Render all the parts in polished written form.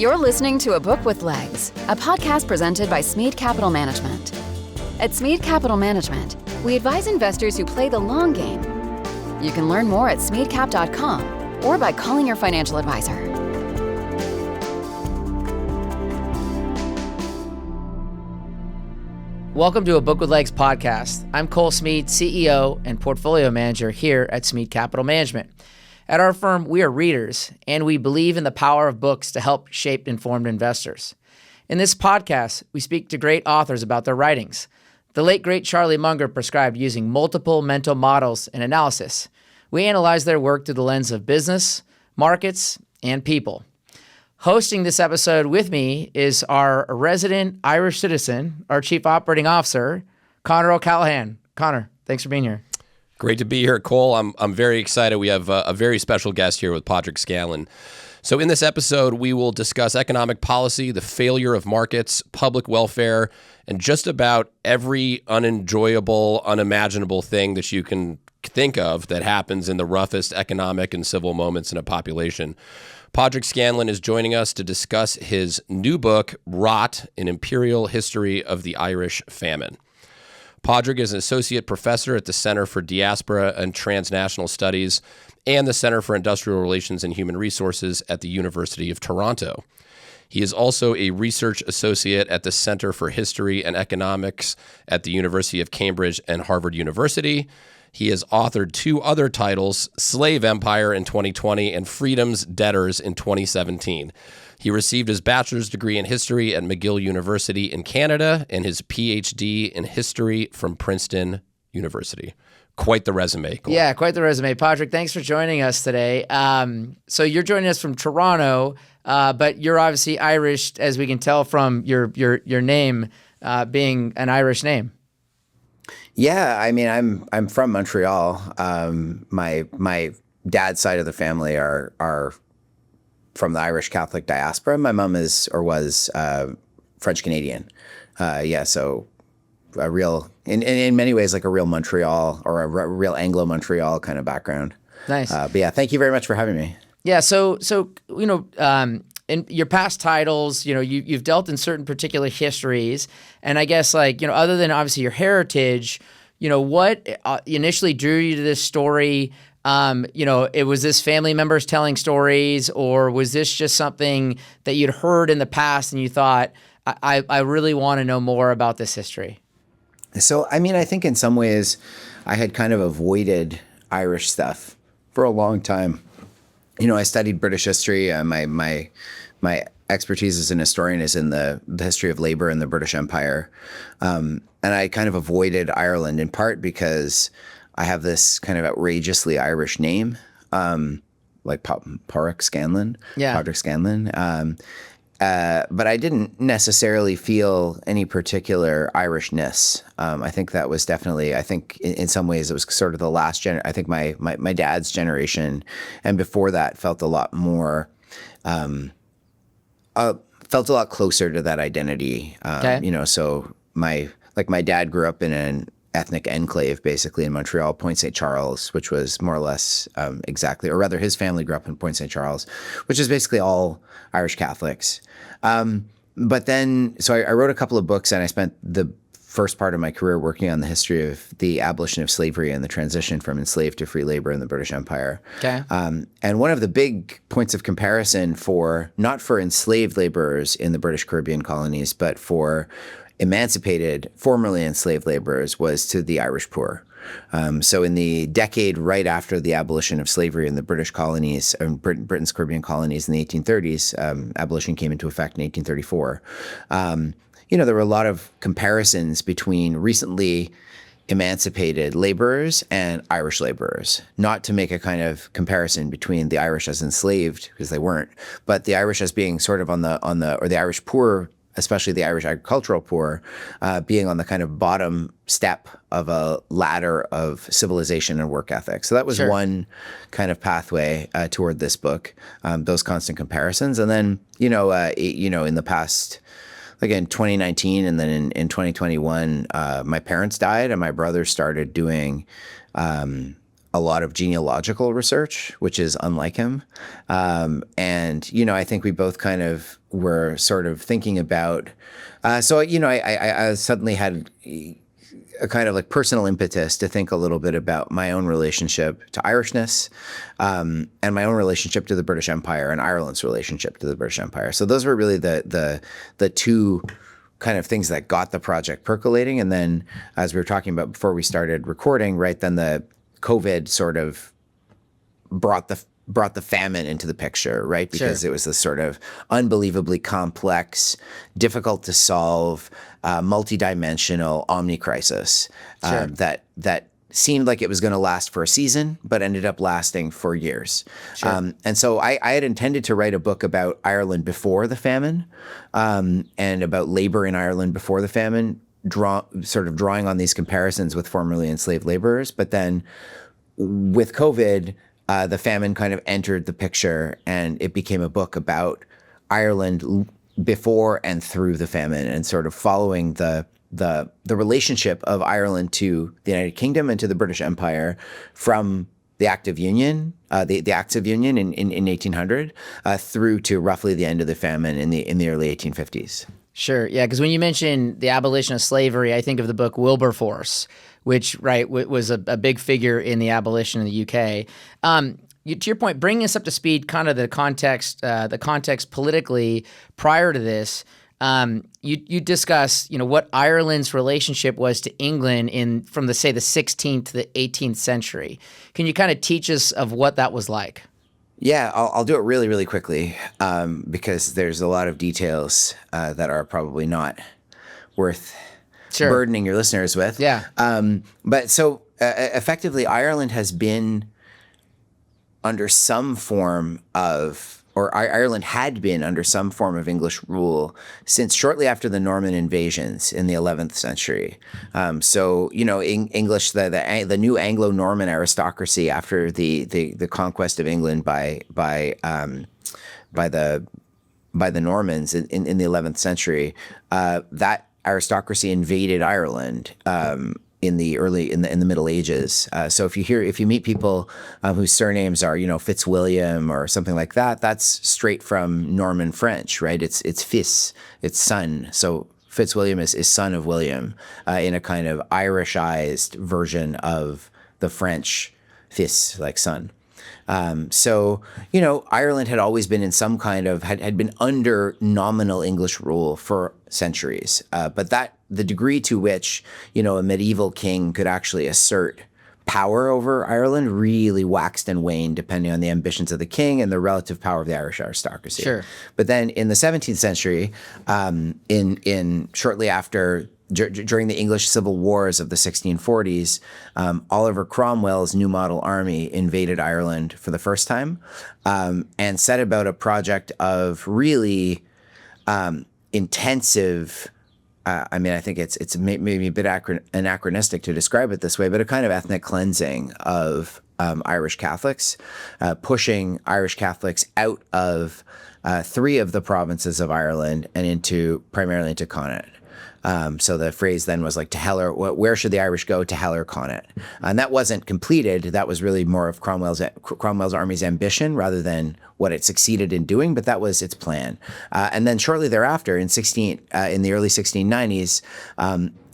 You're listening to A Book with Legs, a podcast presented by Smead Capital Management. At Smead Capital Management, we advise investors who play the long game. You can learn more at smeadcap.com or by calling your financial advisor. Welcome to A Book with Legs podcast. I'm Cole Smead, CEO and Portfolio Manager here at Smead Capital Management. At our firm, we are readers, and we believe in the power of books to help shape informed investors. In this podcast, we speak to great authors about their writings. The late, great Charlie Munger prescribed using multiple mental models and analysis. We analyze their work through the lens of business, markets, and people. Hosting this episode with me is our resident Irish citizen, our Chief Operating Officer, Conor O'Callaghan. Conor, thanks for being here. Great to be here, Cole. I'm very excited. We have a very special guest here with Padraic Scanlan. So in this episode, we will discuss economic policy, the failure of markets, public welfare, and just about every unenjoyable, unimaginable thing that you can think of that happens in the roughest economic and civil moments in a population. Padraic Scanlan is joining us to discuss his new book, Rot, An Imperial History of the Irish Famine. Padraic is an associate professor at the Center for Diaspora and Transnational Studies and the Center for Industrial Relations and Human Resources at the University of Toronto. He is also a research associate at the Center for History and Economics at the University of Cambridge and Harvard University. He has authored two other titles, Slave Empire in 2020 and Freedom's Debtors in 2017. He received his bachelor's degree in history at McGill University in Canada and his PhD in history from Princeton University. Quite the resume, Cole. Yeah, quite the resume. Padraic, thanks for joining us today. So you're joining us from Toronto, but you're obviously Irish, as we can tell from your name being an Irish name. Yeah, I mean, I'm from Montreal. My dad's side of the family are from the Irish Catholic diaspora. My mom is or was French Canadian. So a real, in many ways, like a real Montreal or a real Anglo Montreal kind of background. Nice. But yeah, thank you very much for having me. Yeah. So in your past titles, you've dealt in certain particular histories, and I guess other than obviously your heritage, what initially drew you to this story? It was this family members telling stories, or was this just something that you'd heard in the past and you thought, I really want to know more about this history? So, I mean, I think in some ways I had kind of avoided Irish stuff for a long time. I studied British history. My expertise as an historian is in the history of labor in the British Empire. And I kind of avoided Ireland in part because I have this kind of outrageously Irish name, like Padraic Scanlan, yeah. Padraic Scanlan. But I didn't necessarily feel any particular Irishness. I think that was definitely, in some ways it was sort of the last I think my dad's generation and before that felt a lot more, felt a lot closer to that identity. Okay. So my dad grew up in an ethnic enclave basically in Montreal, Point St. Charles, which was more or less exactly, or rather his family grew up in Point St. Charles, which is basically all Irish Catholics. But then, so I wrote a couple of books and I spent the first part of my career working on the history of the abolition of slavery and the transition from enslaved to free labor in the British Empire. Okay. And one of the big points of comparison not for enslaved laborers in the British Caribbean colonies, but for formerly enslaved laborers was to the Irish poor. So in the decade right after the abolition of slavery in the British colonies, Britain's Caribbean colonies in the 1830s, abolition came into effect in 1834. There were a lot of comparisons between recently emancipated laborers and Irish laborers, not to make a kind of comparison between the Irish as enslaved, because they weren't, but the Irish as being sort of or the Irish poor, especially the Irish agricultural poor, being on the kind of bottom step of a ladder of civilization and work ethic. So that was one kind of pathway toward this book, those constant comparisons. And then, in the past, again, 2019 and then in 2021, my parents died and my brother started doing a lot of genealogical research, which is unlike him. And, I think we both kind of were sort of thinking about, I suddenly had a kind of like personal impetus to think a little bit about my own relationship to Irishness, and my own relationship to the British Empire and Ireland's relationship to the British Empire. So those were really the two kind of things that got the project percolating. And then, as we were talking about before we started recording, right, then the COVID sort of brought the famine into the picture, right? Because it was this sort of unbelievably complex, difficult to solve, multidimensional omni-crisis that seemed like it was going to last for a season, but ended up lasting for years. And so I had intended to write a book about Ireland before the famine, and about labor in Ireland before the famine, drawing on these comparisons with formerly enslaved laborers. But then with COVID, the famine kind of entered the picture, and it became a book about Ireland before and through the famine, and sort of following the relationship of Ireland to the United Kingdom and to the British Empire from the Act of Union, the Acts of Union in 1800, through to roughly the end of the famine in the early 1850s. Sure, yeah, because when you mention the abolition of slavery, I think of the book Wilberforce, which was a big figure in the abolition in the UK. To your point, bringing us up to speed, kind of the context politically prior to this. You discuss, what Ireland's relationship was to England from the 16th to the 18th century. Can you kind of teach us of what that was like? Yeah, I'll do it really, really quickly, because there's a lot of details that are probably not worth burdening your listeners with. Yeah. But so effectively, Ireland has been under some form of, or Ireland had been under some form of English rule since shortly after the Norman invasions in the 11th century. English, the new Anglo-Norman aristocracy after the conquest of England by the Normans in the 11th century, that aristocracy invaded Ireland in the Middle Ages. So if you meet people whose surnames are Fitzwilliam or something like that, that's straight from Norman French, right? It's fils, it's son. So Fitzwilliam is son of William, in a kind of Irishized version of the French fils, like son. Ireland had always been in some kind of, had been under nominal English rule for centuries. But the degree to which, a medieval king could actually assert power over Ireland really waxed and waned depending on the ambitions of the king and the relative power of the Irish aristocracy. Sure. But then in the 17th century, shortly after, during the English Civil Wars of the 1640s, Oliver Cromwell's New Model Army invaded Ireland for the first time, and set about a project of really intensive. I think it's maybe a bit anachronistic to describe it this way, but a kind of ethnic cleansing of Irish Catholics, pushing Irish Catholics out of 3 of the provinces of Ireland and primarily into Connaught. So the phrase then was like, to hell or where should the Irish go? To hell or Connaught. And that wasn't completed. That was really more of Cromwell's army's ambition rather than what it succeeded in doing, but that was its plan. And then shortly thereafter, in the early 1690s,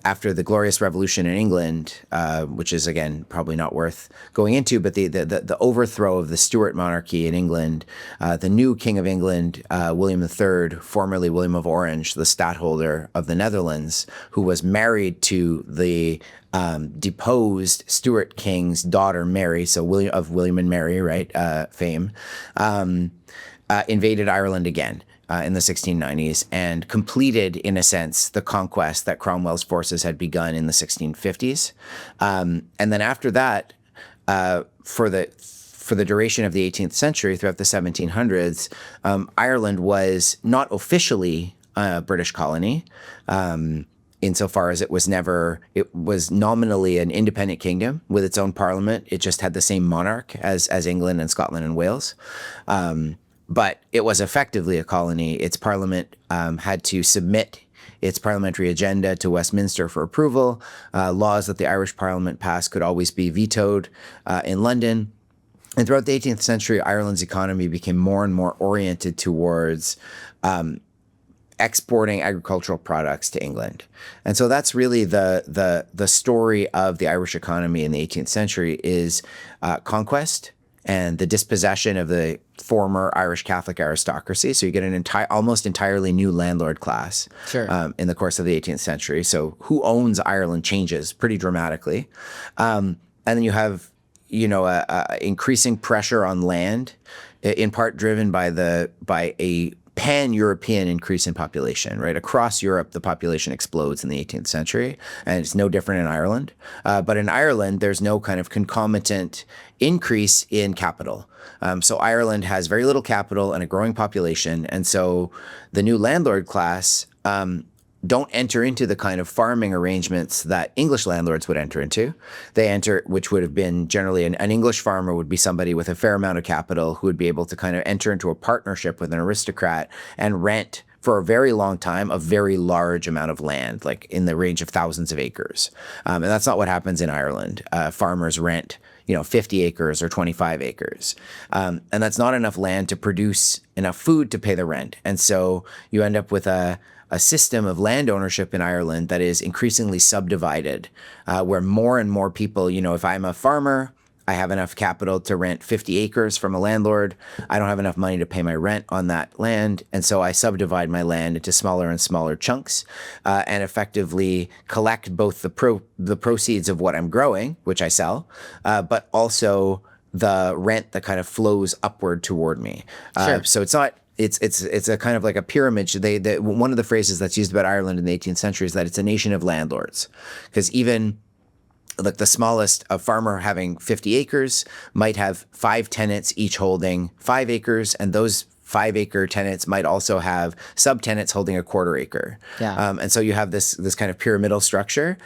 after the Glorious Revolution in England, which is, again, probably not worth going into, but the overthrow of the Stuart monarchy in England, the new King of England, William III, formerly William of Orange, the stadtholder of the Netherlands, who was married to the deposed Stuart king's daughter, Mary, so William and Mary, right, fame, invaded Ireland again. In the 1690s, and completed, in a sense, the conquest that Cromwell's forces had begun in the 1650s. And then after that, for the duration of the 18th century, throughout the 1700s, Ireland was not officially a British colony, insofar as it was nominally an independent kingdom with its own parliament. It just had the same monarch as England and Scotland and Wales. But it was effectively a colony. Its parliament had to submit its parliamentary agenda to Westminster for approval. Laws that the Irish Parliament passed could always be vetoed in London. And throughout the 18th century, Ireland's economy became more and more oriented towards exporting agricultural products to England. And so that's really the story of the Irish economy in the 18th century is conquest and the dispossession of the former Irish Catholic aristocracy. So you get an almost entirely new landlord class in the course of the 18th century. So who owns Ireland changes pretty dramatically. And then you have, increasing pressure on land, in part driven by a pan-European increase in population, right? Across Europe, the population explodes in the 18th century, and it's no different in Ireland. But in Ireland, there's no kind of concomitant increase in capital. So Ireland has very little capital and a growing population, and so the new landlord class don't enter into the kind of farming arrangements that English landlords would enter into. They enter, which would have been generally an English farmer would be somebody with a fair amount of capital who would be able to kind of enter into a partnership with an aristocrat and rent for a very long time a very large amount of land, like in the range of thousands of acres. And that's not what happens in Ireland. Farmers rent 50 acres or 25 acres. And that's not enough land to produce enough food to pay the rent. And so you end up with a system of land ownership in Ireland that is increasingly subdivided, where more and more people, if I'm a farmer, I have enough capital to rent 50 acres from a landlord. I don't have enough money to pay my rent on that land. And so I subdivide my land into smaller and smaller chunks and effectively collect both the proceeds of what I'm growing, which I sell, but also the rent that kind of flows upward toward me. So it's not... It's a kind of like a pyramid. One of the phrases that's used about Ireland in the 18th century is that it's a nation of landlords, because even like the smallest, a farmer having 50 acres might have 5 tenants each holding 5 acres, and those 5-acre tenants might also have subtenants holding a quarter acre. And so you have this kind of pyramidal structure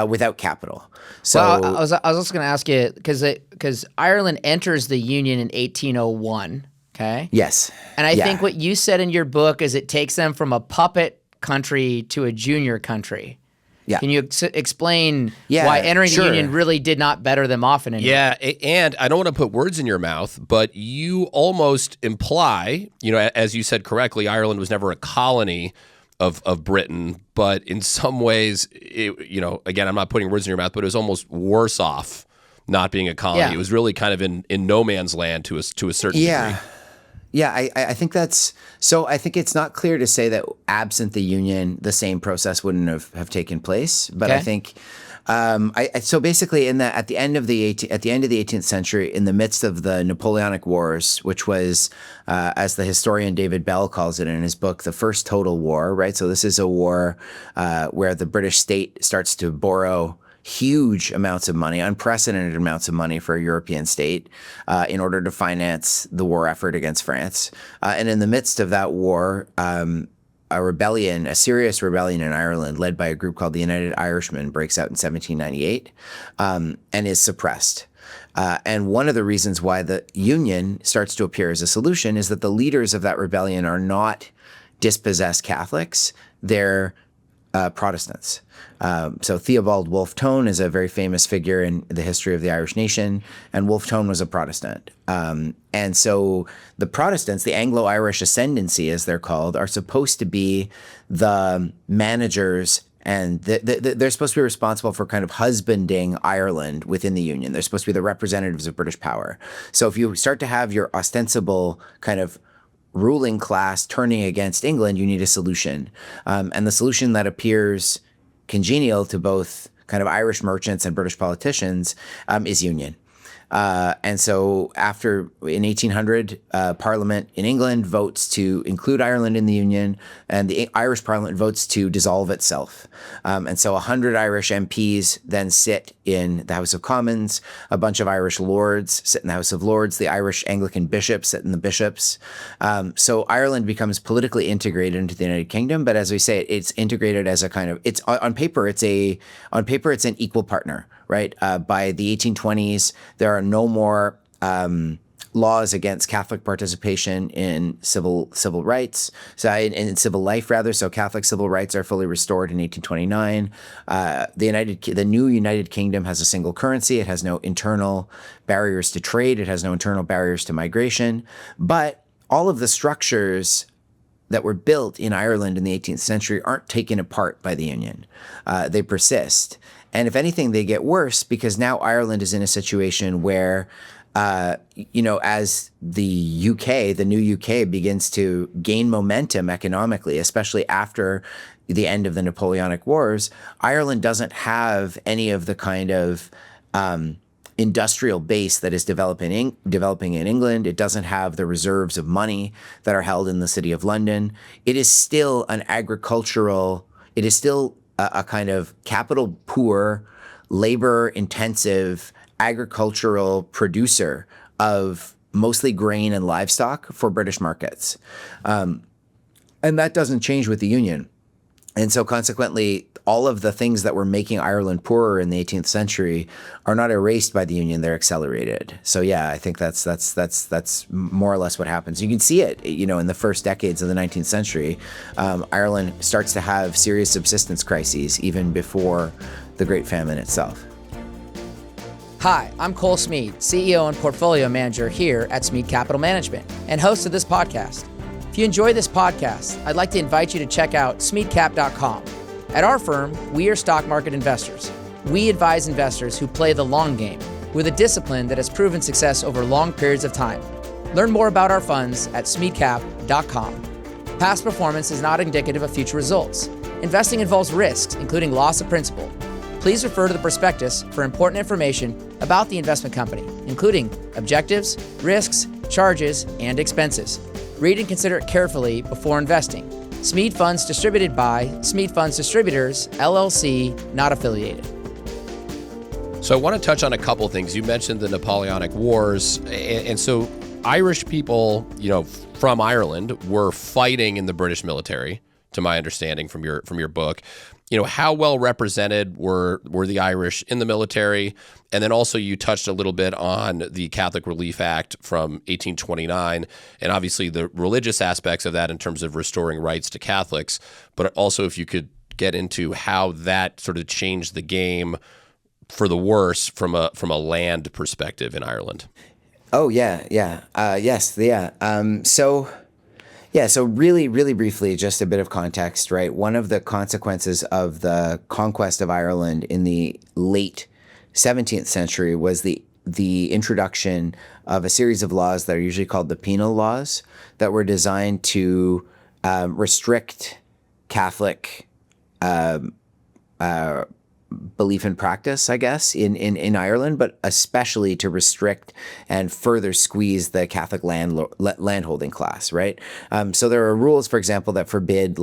without capital. So I was also going to ask you, because Ireland enters the Union in 1801. Okay. Yes. And I think what you said in your book is it takes them from a puppet country to a junior country. Yeah. Can you explain why entering the Union really did not better them off in any way? Yeah, and I don't want to put words in your mouth, but you almost imply, as you said correctly, Ireland was never a colony of Britain, but in some ways, again, I'm not putting words in your mouth, but it was almost worse off not being a colony. It was really kind of in no man's land to a certain degree. Yeah, I think that's so. I think it's not clear to say that absent the Union, the same process wouldn't have taken place. But I think, so basically, at the end of the 18th century, in the midst of the Napoleonic Wars, which was, as the historian David Bell calls it in his book, the first total war. Right. So this is a war where the British state starts to borrow huge amounts of money, unprecedented amounts of money for a European state in order to finance the war effort against France. And in the midst of that war, a serious rebellion in Ireland led by a group called the United Irishmen breaks out in 1798 and is suppressed. And one of the reasons why the Union starts to appear as a solution is that the leaders of that rebellion are not dispossessed Catholics, they're Protestants. So Theobald Wolfe Tone is a very famous figure in the history of the Irish nation, and Wolfe Tone was a Protestant. And so the Protestants, the Anglo-Irish ascendancy, as they're called, are supposed to be the managers, and they're supposed to be responsible for kind of husbanding Ireland within the Union. They're supposed to be the representatives of British power. So if you start to have your ostensible kind of ruling class turning against England, you need a solution. And the solution that appears congenial to both kind of Irish merchants and British politicians is union. And so in 1800, Parliament in England votes to include Ireland in the Union, and the Irish Parliament votes to dissolve itself. And so 100 Irish MPs then sit in the House of Commons, a bunch of Irish lords sit in the House of Lords, the Irish Anglican bishops sit in the bishops. So Ireland becomes politically integrated into the United Kingdom, but as we say, it's integrated as a kind of, it's on paper it's an equal partner. Right. By the 1820s, there are no more laws against Catholic participation in civil rights, so in civil life rather. So Catholic civil rights are fully restored in 1829. The new United Kingdom has a single currency. It has no internal barriers to trade. It has no internal barriers to migration. But all of the structures that were built in Ireland in the 18th century aren't taken apart by the Union. They persist. And if anything, they get worse because now Ireland is in a situation where as the new UK begins to gain momentum economically, especially after the end of the Napoleonic Wars, Ireland doesn't have any of the kind of industrial base that is developing in England. It doesn't have the reserves of money that are held in the City of London. It is still a kind of capital poor, labor intensive agricultural producer of mostly grain and livestock for British markets. And that doesn't change with the Union. And so consequently, all of the things that were making Ireland poorer in the 18th century are not erased by the Union, they're accelerated. So yeah, I think that's more or less what happens. You can see it, in the first decades of the 19th century. Ireland starts to have serious subsistence crises even before the Great Famine itself. Hi, I'm Cole Smead, CEO and Portfolio Manager here at Smead Capital Management and host of this podcast. If you enjoy this podcast, I'd like to invite you to check out smeadcap.com. At our firm, we are stock market investors. We advise investors who play the long game with a discipline that has proven success over long periods of time. Learn more about our funds at smeadcap.com. Past performance is not indicative of future results. Investing involves risks, including loss of principal. Please refer to the prospectus for important information about the investment company, including objectives, risks, charges, and expenses. Read and consider it carefully before investing. Smead Funds distributed by Smead Funds Distributors, LLC, not affiliated. So I want to touch on a couple things. You mentioned the Napoleonic Wars, and so Irish people, from Ireland were fighting in the British military, to my understanding from your book. How well represented were the Irish in the military? And then also you touched a little bit on the Catholic Relief Act from 1829 and obviously the religious aspects of that in terms of restoring rights to Catholics, but also if you could get into how that sort of changed the game for the worse from a land perspective in Ireland. Oh, yeah. Yes. So really, really briefly, just a bit of context, right? One of the consequences of the conquest of Ireland in the late 17th century was the introduction of a series of laws that are usually called the penal laws that were designed to restrict Catholic belief and practice, I guess, in Ireland, but especially to restrict and further squeeze the Catholic landholding class, right? So there are rules, for example, that forbid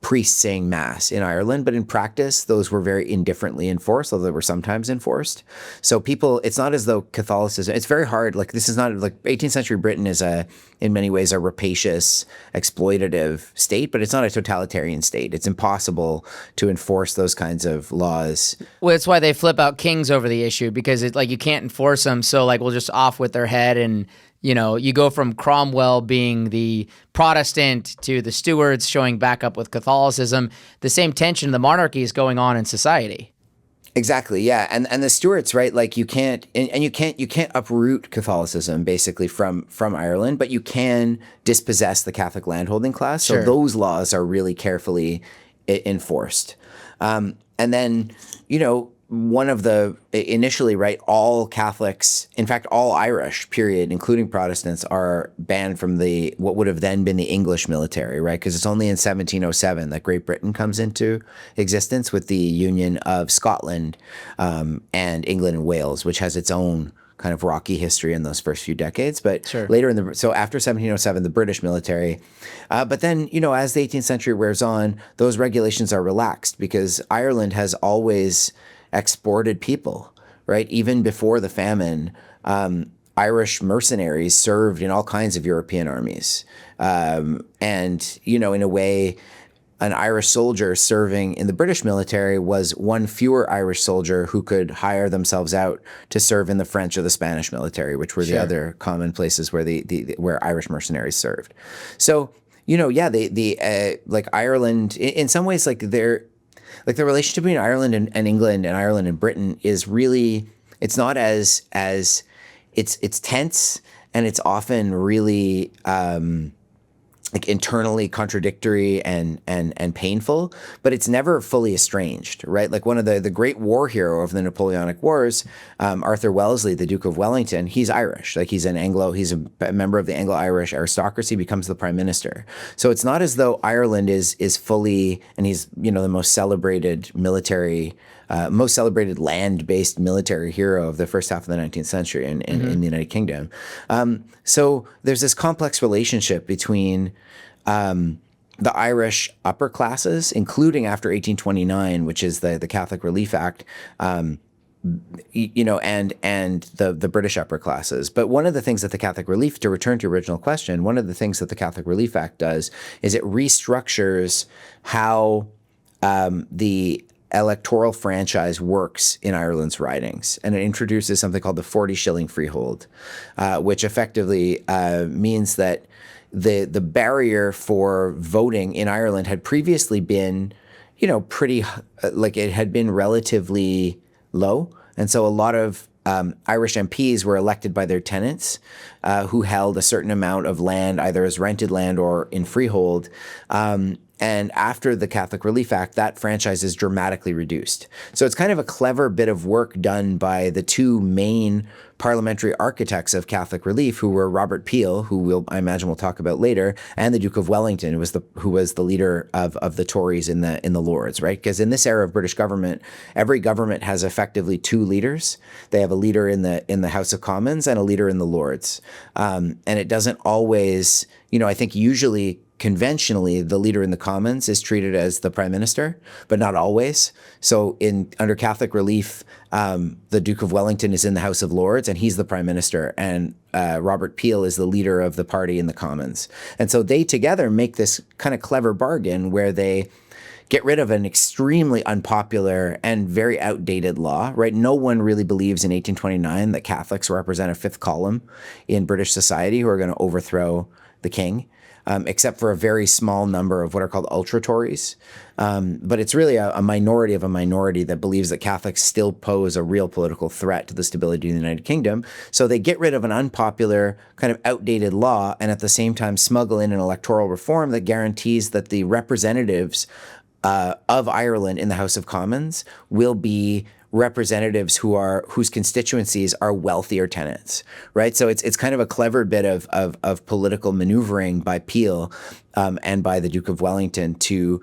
priests saying mass in Ireland, but in practice, those were very indifferently enforced, although they were sometimes enforced. So it's not as though Catholicism, it's very hard. This is not 18th century Britain is in many ways a rapacious, exploitative state, but it's not a totalitarian state. It's impossible to enforce those kinds of laws. Well, that's why they flip out kings over the issue because you can't enforce them. So we'll just off with their head and you go from Cromwell being the Protestant to the Stuarts showing back up with Catholicism. The same tension in the monarchy is going on in society. Exactly, yeah, and the Stuarts, right? You can't uproot Catholicism basically from Ireland, but you can dispossess the Catholic landholding class. So those laws are really carefully enforced, and then one of the initially, right, all Catholics, in fact, all Irish, period, including Protestants, are banned from what would have then been the English military, right? Because it's only in 1707 that Great Britain comes into existence with the union of Scotland and England and Wales, which has its own kind of rocky history in those first few decades. But later so after 1707, the British military. But then, as the 18th century wears on, those regulations are relaxed because Ireland has always exported people, right? Even before the famine, Irish mercenaries served in all kinds of European armies. And, in a way, an Irish soldier serving in the British military was one fewer Irish soldier who could hire themselves out to serve in the French or the Spanish military, which were the other common places where where Irish mercenaries served. So, like Ireland, in some ways, like the relationship between Ireland and England and Ireland and Britain is really, it's not as it's tense, and it's often really like internally contradictory and painful, but it's never fully estranged, right? Like one of the great war hero of the Napoleonic Wars, Arthur Wellesley, the Duke of Wellington, he's Irish. Like he's a member of the Anglo-Irish aristocracy, becomes the prime minister. So it's not as though Ireland is fully, and he's, the most celebrated land-based military hero of the first half of the 19th century in the United Kingdom. So there's this complex relationship between the Irish upper classes, including after 1829, which is the Catholic Relief Act, and the British upper classes. But one of the things that the Catholic Relief, to return to your original question, one of the things that the Catholic Relief Act does is it restructures how the electoral franchise works in Ireland's ridings, and it introduces something called the 40-shilling freehold, which effectively means that the barrier for voting in Ireland had previously been, pretty like it had been relatively low, and so a lot of Irish MPs were elected by their tenants, who held a certain amount of land, either as rented land or in freehold. And after the Catholic Relief Act, that franchise is dramatically reduced. So it's kind of a clever bit of work done by the two main parliamentary architects of Catholic relief, who were Robert Peel, who I imagine we'll talk about later, and the Duke of Wellington, who was the leader of the Tories in the Lords, right? Because in this era of British government, every government has effectively two leaders. They have a leader in the House of Commons and a leader in the Lords, and it doesn't always, I think usually, conventionally, the leader in the Commons is treated as the prime minister, but not always. So under Catholic relief, the Duke of Wellington is in the House of Lords, and he's the prime minister, and Robert Peel is the leader of the party in the Commons. And so they together make this kind of clever bargain where they get rid of an extremely unpopular and very outdated law, right? No one really believes in 1829 that Catholics represent a fifth column in British society who are going to overthrow the king. Except for a very small number of what are called ultra-Tories. But it's really a minority of a minority that believes that Catholics still pose a real political threat to the stability of the United Kingdom. So they get rid of an unpopular, kind of outdated law, and at the same time smuggle in an electoral reform that guarantees that the representatives of Ireland in the House of Commons will be representatives whose constituencies are wealthier tenants, right? So it's kind of a clever bit of political maneuvering by Peel and by the Duke of Wellington to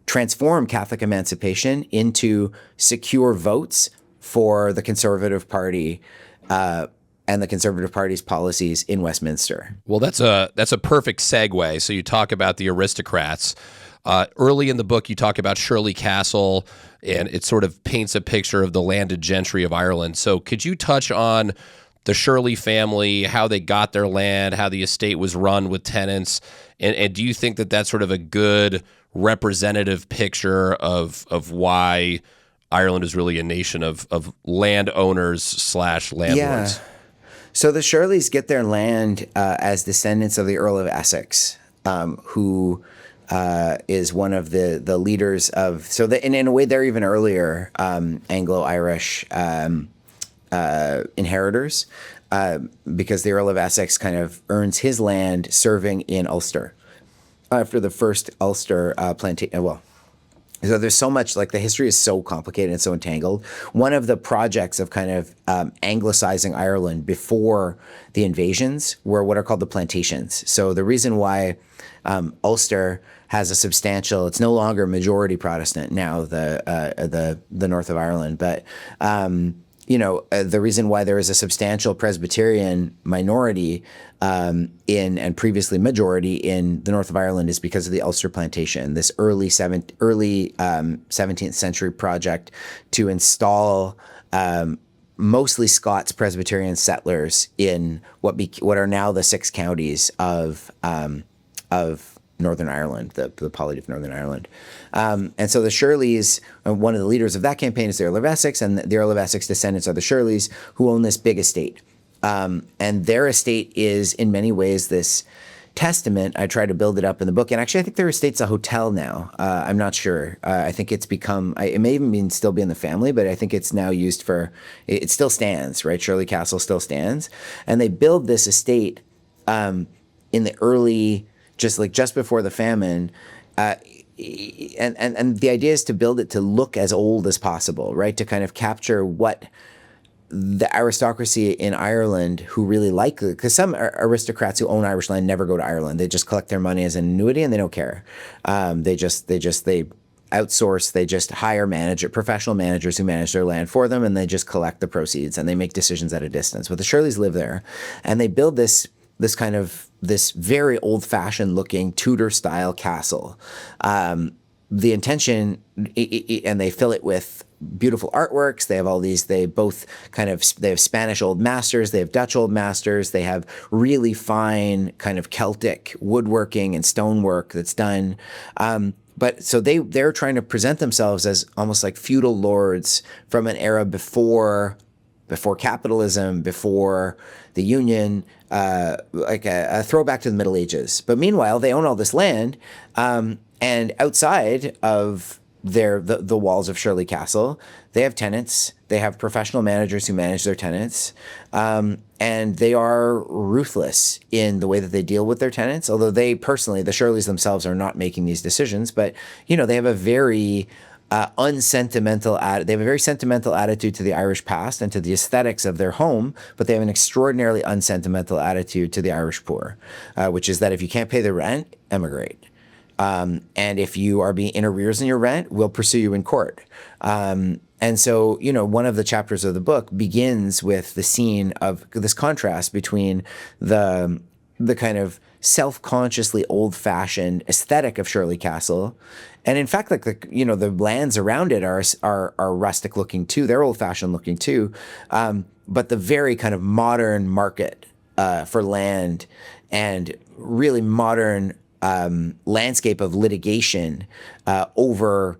transform Catholic emancipation into secure votes for the Conservative Party and the Conservative Party's policies in Westminster. Well, that's a perfect segue. So you talk about the aristocrats. Early in the book, you talk about Shirley Castle, and it sort of paints a picture of the landed gentry of Ireland. So could you touch on the Shirley family, how they got their land, how the estate was run with tenants, and do you think that that's sort of a good representative picture of why Ireland is really a nation of landowners / landlords? Yeah. So the Shirleys get their land as descendants of the Earl of Essex, who is one of the leaders of, so that in a way they're even earlier Anglo-Irish inheritors, because the Earl of Essex kind of earns his land serving in Ulster after the first Ulster plantation. Well, so there's so much, like the history is so complicated and so entangled. One of the projects of kind of anglicizing Ireland before the invasions were what are called the plantations. So the reason why Ulster has a substantial, it's no longer majority Protestant now, the north of Ireland, but the reason why there is a substantial Presbyterian minority and previously majority in the north of Ireland is because of the Ulster Plantation, this early 17th century project to install mostly Scots Presbyterian settlers in what are now the 6 counties of Northern Ireland, the polity of Northern Ireland. And so the Shirleys, one of the leaders of that campaign is the Earl of Essex, and the Earl of Essex descendants are the Shirleys, who own this big estate. And their estate is in many ways this testament. I try to build it up in the book. And actually, I think their estate's a hotel now. I'm not sure. I think it's become, it may even still be in the family, but I think it's now used for, it still stands, right? Shirley Castle still stands. And they build this estate in the early, just before the famine. And the idea is to build it to look as old as possible, right? To kind of capture what the aristocracy in Ireland who really like it, because some aristocrats who own Irish land never go to Ireland. They just collect their money as an annuity and they don't care. They outsource, they just hire professional managers who manage their land for them, and they just collect the proceeds and they make decisions at a distance. But the Shirleys live there, and they build this very old-fashioned looking Tudor-style castle. The intention, and they fill it with beautiful artworks. They have all these, they have Spanish old masters, they have Dutch old masters, they have really fine kind of Celtic woodworking and stonework that's done. But so they're trying to present themselves as almost like feudal lords from an era before capitalism, before the Union, like a throwback to the Middle Ages. But meanwhile, they own all this land, and outside of the walls of Shirley Castle, they have tenants. They have professional managers who manage their tenants, and they are ruthless in the way that they deal with their tenants. Although they personally, the Shirleys themselves, are not making these decisions, but they have a very unsentimental they have a very sentimental attitude to the Irish past and to the aesthetics of their home, but they have an extraordinarily unsentimental attitude to the Irish poor, which is that if you can't pay the rent, emigrate. And if you are being in arrears in your rent, we'll pursue you in court. And so, one of the chapters of the book begins with the scene of this contrast between the kind of self-consciously old-fashioned aesthetic of Shirley Castle, and in fact, like the lands around it are rustic looking too. They're old-fashioned looking too, but the very kind of modern market for land and really modern landscape of litigation over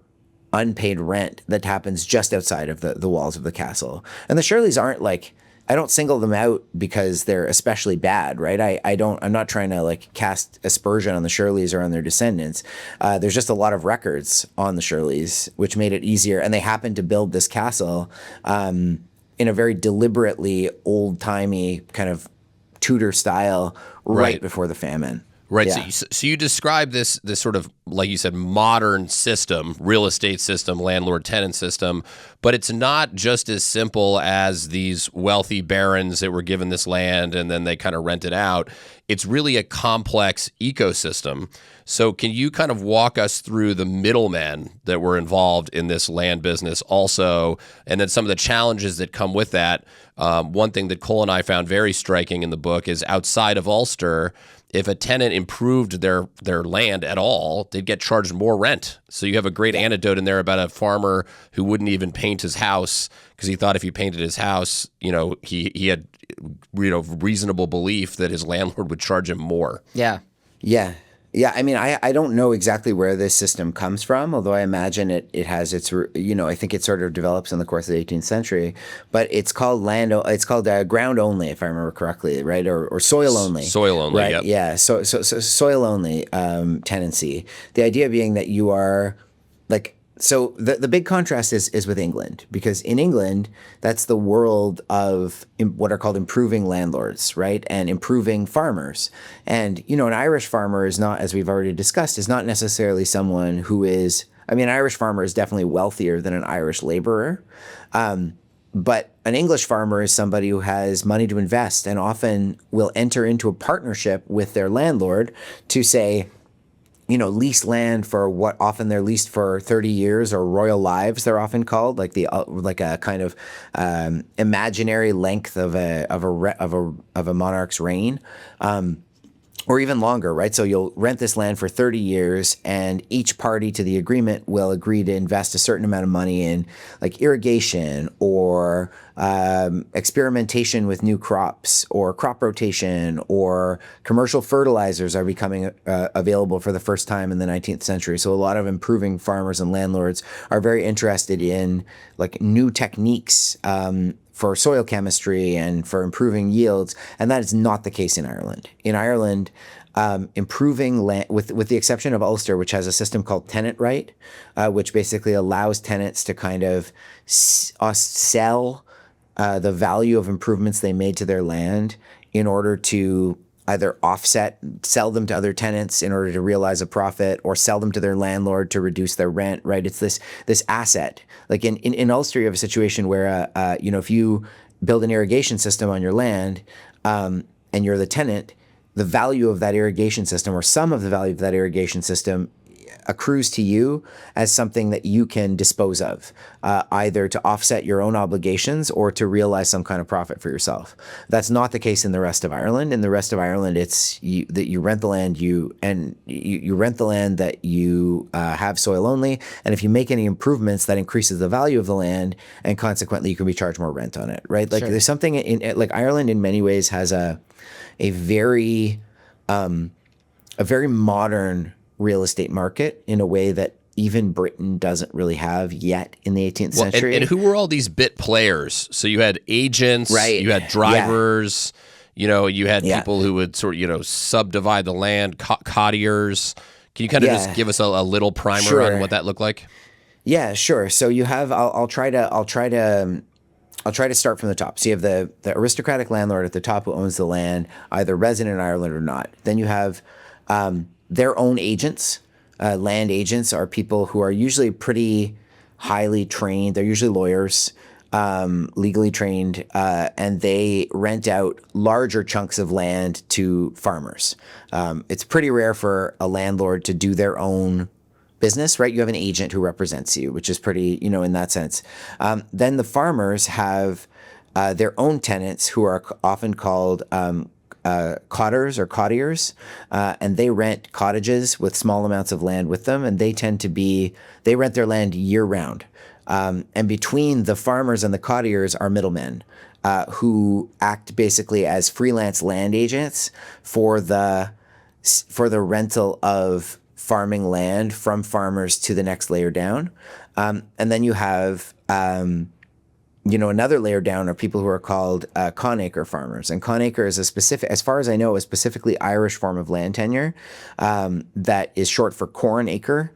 unpaid rent that happens just outside of the walls of the castle. And the Shirleys aren't like, I don't single them out because they're especially bad, right? I'm not trying to like cast aspersion on the Shirleys or on their descendants. There's just a lot of records on the Shirleys, which made it easier. And they happened to build this castle in a very deliberately old-timey kind of Tudor style right before the famine. Right. Yeah. So you describe this sort of, like you said, modern system, real estate system, landlord-tenant system, but it's not just as simple as these wealthy barons that were given this land and then they kind of rent it out. It's really a complex ecosystem. So can you kind of walk us through the middlemen that were involved in this land business also, and then some of the challenges that come with that? One thing that Cole and I found very striking in the book is outside of Ulster, if a tenant improved their land at all, they'd get charged more rent. So you have a great anecdote in there about a farmer who wouldn't even paint his house because he thought if he painted his house, he had reasonable belief that his landlord would charge him more. Yeah. Yeah. Yeah, I mean, I don't know exactly where this system comes from, although I imagine it has its, I think it sort of develops in the course of the 18th century, but it's called ground only, if I remember correctly, right? Or soil only. Soil only, right? Yep. Yeah, so soil only tenancy. The idea being that you are like, so the big contrast is with England, because in England, that's the world of what are called improving landlords, right? And improving farmers. And, an Irish farmer is not, as we've already discussed, is not necessarily someone who is, an Irish farmer is definitely wealthier than an Irish laborer. But an English farmer is somebody who has money to invest and often will enter into a partnership with their landlord to say, lease land for what often they're leased for 30 years, or royal lives they're often called, like a kind of imaginary length of a monarch's reign, or even longer, right? So you'll rent this land for 30 years, and each party to the agreement will agree to invest a certain amount of money in like irrigation or experimentation with new crops or crop rotation, or commercial fertilizers are becoming available for the first time in the 19th century. So a lot of improving farmers and landlords are very interested in like new techniques for soil chemistry and for improving yields, and that is not the case in Ireland. In Ireland, improving land, with the exception of Ulster, which has a system called tenant right, which basically allows tenants to kind of sell the value of improvements they made to their land in order to either sell them to other tenants in order to realize a profit, or sell them to their landlord to reduce their rent, right? It's this asset. Like in Ulster, you have a situation where, if you build an irrigation system on your land and you're the tenant, the value of that irrigation system, or some of the value of that irrigation system, accrues to you as something that you can dispose of, either to offset your own obligations or to realize some kind of profit for yourself. That's not the case in the rest of Ireland. In the rest of Ireland, it's that you rent the land, you rent the land that you have soil only, and if you make any improvements, that increases the value of the land, and consequently, you can be charged more rent on it, right? Like there's something like Ireland in many ways has a very modern real estate market in a way that even Britain doesn't really have yet in the 18th century. And who were all these bit players? So you had agents, right? You had drivers, you had people who would sort of, subdivide the land, cottiers. Can you kind of just give us a little primer on what that looked like? Yeah, sure. So you have, I'll try to start from the top. So you have the aristocratic landlord at the top who owns the land, either resident in Ireland or not. Then you have their own agents. Land agents are people who are usually pretty highly trained. They're usually lawyers, legally trained, and they rent out larger chunks of land to farmers. It's pretty rare for a landlord to do their own business, right? You have an agent who represents you, which is pretty, in that sense. Then the farmers have their own tenants who are often called cotters or cottiers, and they rent cottages with small amounts of land with them, and they rent their land year round. And between the farmers and the cottiers are middlemen who act basically as freelance land agents for the rental of farming land from farmers to the next layer down. And then you have another layer down are people who are called conacre farmers. And conacre is as far as I know, a specifically Irish form of land tenure that is short for corn acre,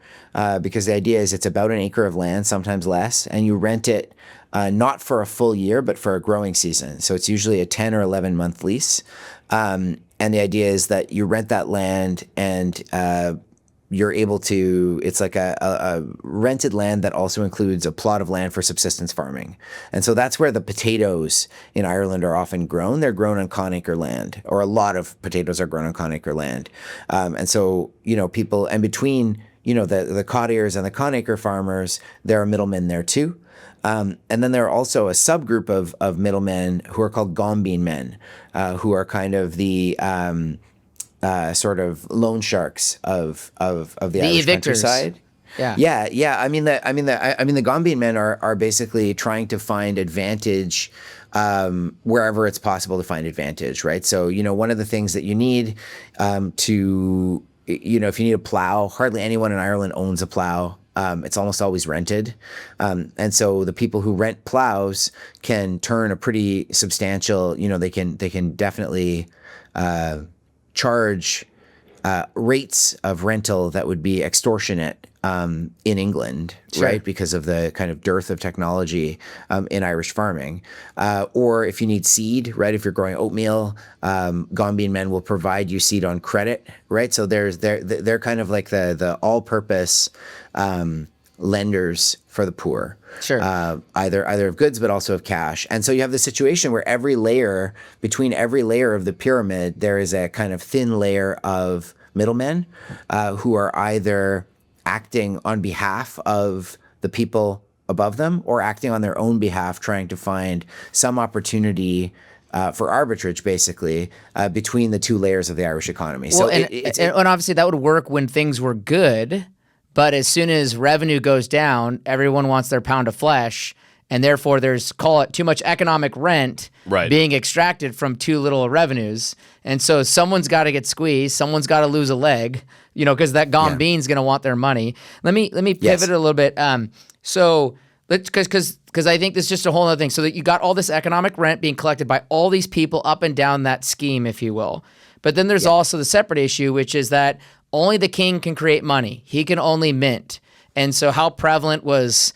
because the idea is it's about an acre of land, sometimes less, and you rent it not for a full year, but for a growing season. So it's usually a 10 or 11 month lease. And the idea is that you rent that land and you're able to, it's like a rented land that also includes a plot of land for subsistence farming. And so that's where the potatoes in Ireland are often grown. They're grown on conacre land, or a lot of potatoes are grown on conacre land. And so, people, and between, the cottiers and the conacre farmers, there are middlemen there too. And then there are also a subgroup of middlemen who are called gombeen men, who are kind of the sort of loan sharks of the Irish evictors. Countryside. Yeah. I mean the gombeen men are basically trying to find advantage wherever it's possible to find advantage, right? So one of the things that you need if you need a plow, hardly anyone in Ireland owns a plow. It's almost always rented. And so the people who rent plows can turn a pretty substantial, they can definitely charge rates of rental that would be extortionate in England, Sure. right? Because of the kind of dearth of technology in Irish farming. Or if you need seed, right? If you're growing oatmeal, gombeen men will provide you seed on credit, right? So they're kind of like the all-purpose lenders for the poor. Sure. Either of goods, but also of cash. And so you have the situation where between every layer of the pyramid, there is a kind of thin layer of middlemen who are either acting on behalf of the people above them or acting on their own behalf, trying to find some opportunity for arbitrage, basically, between the two layers of the Irish economy. Well, So and obviously that would work when things were good, but as soon as revenue goes down, everyone wants their pound of flesh, and therefore there's, call it, too much economic rent being extracted from too little revenues. And so someone's got to get squeezed, someone's got to lose a leg, because that bean's going to want their money. Let me pivot a little bit. So let's, because I think this is just a whole other thing. So that you got all this economic rent being collected by all these people up and down that scheme, if you will. But then there's also the separate issue, which is that only the king can create money. He can only mint. And so how prevalent was,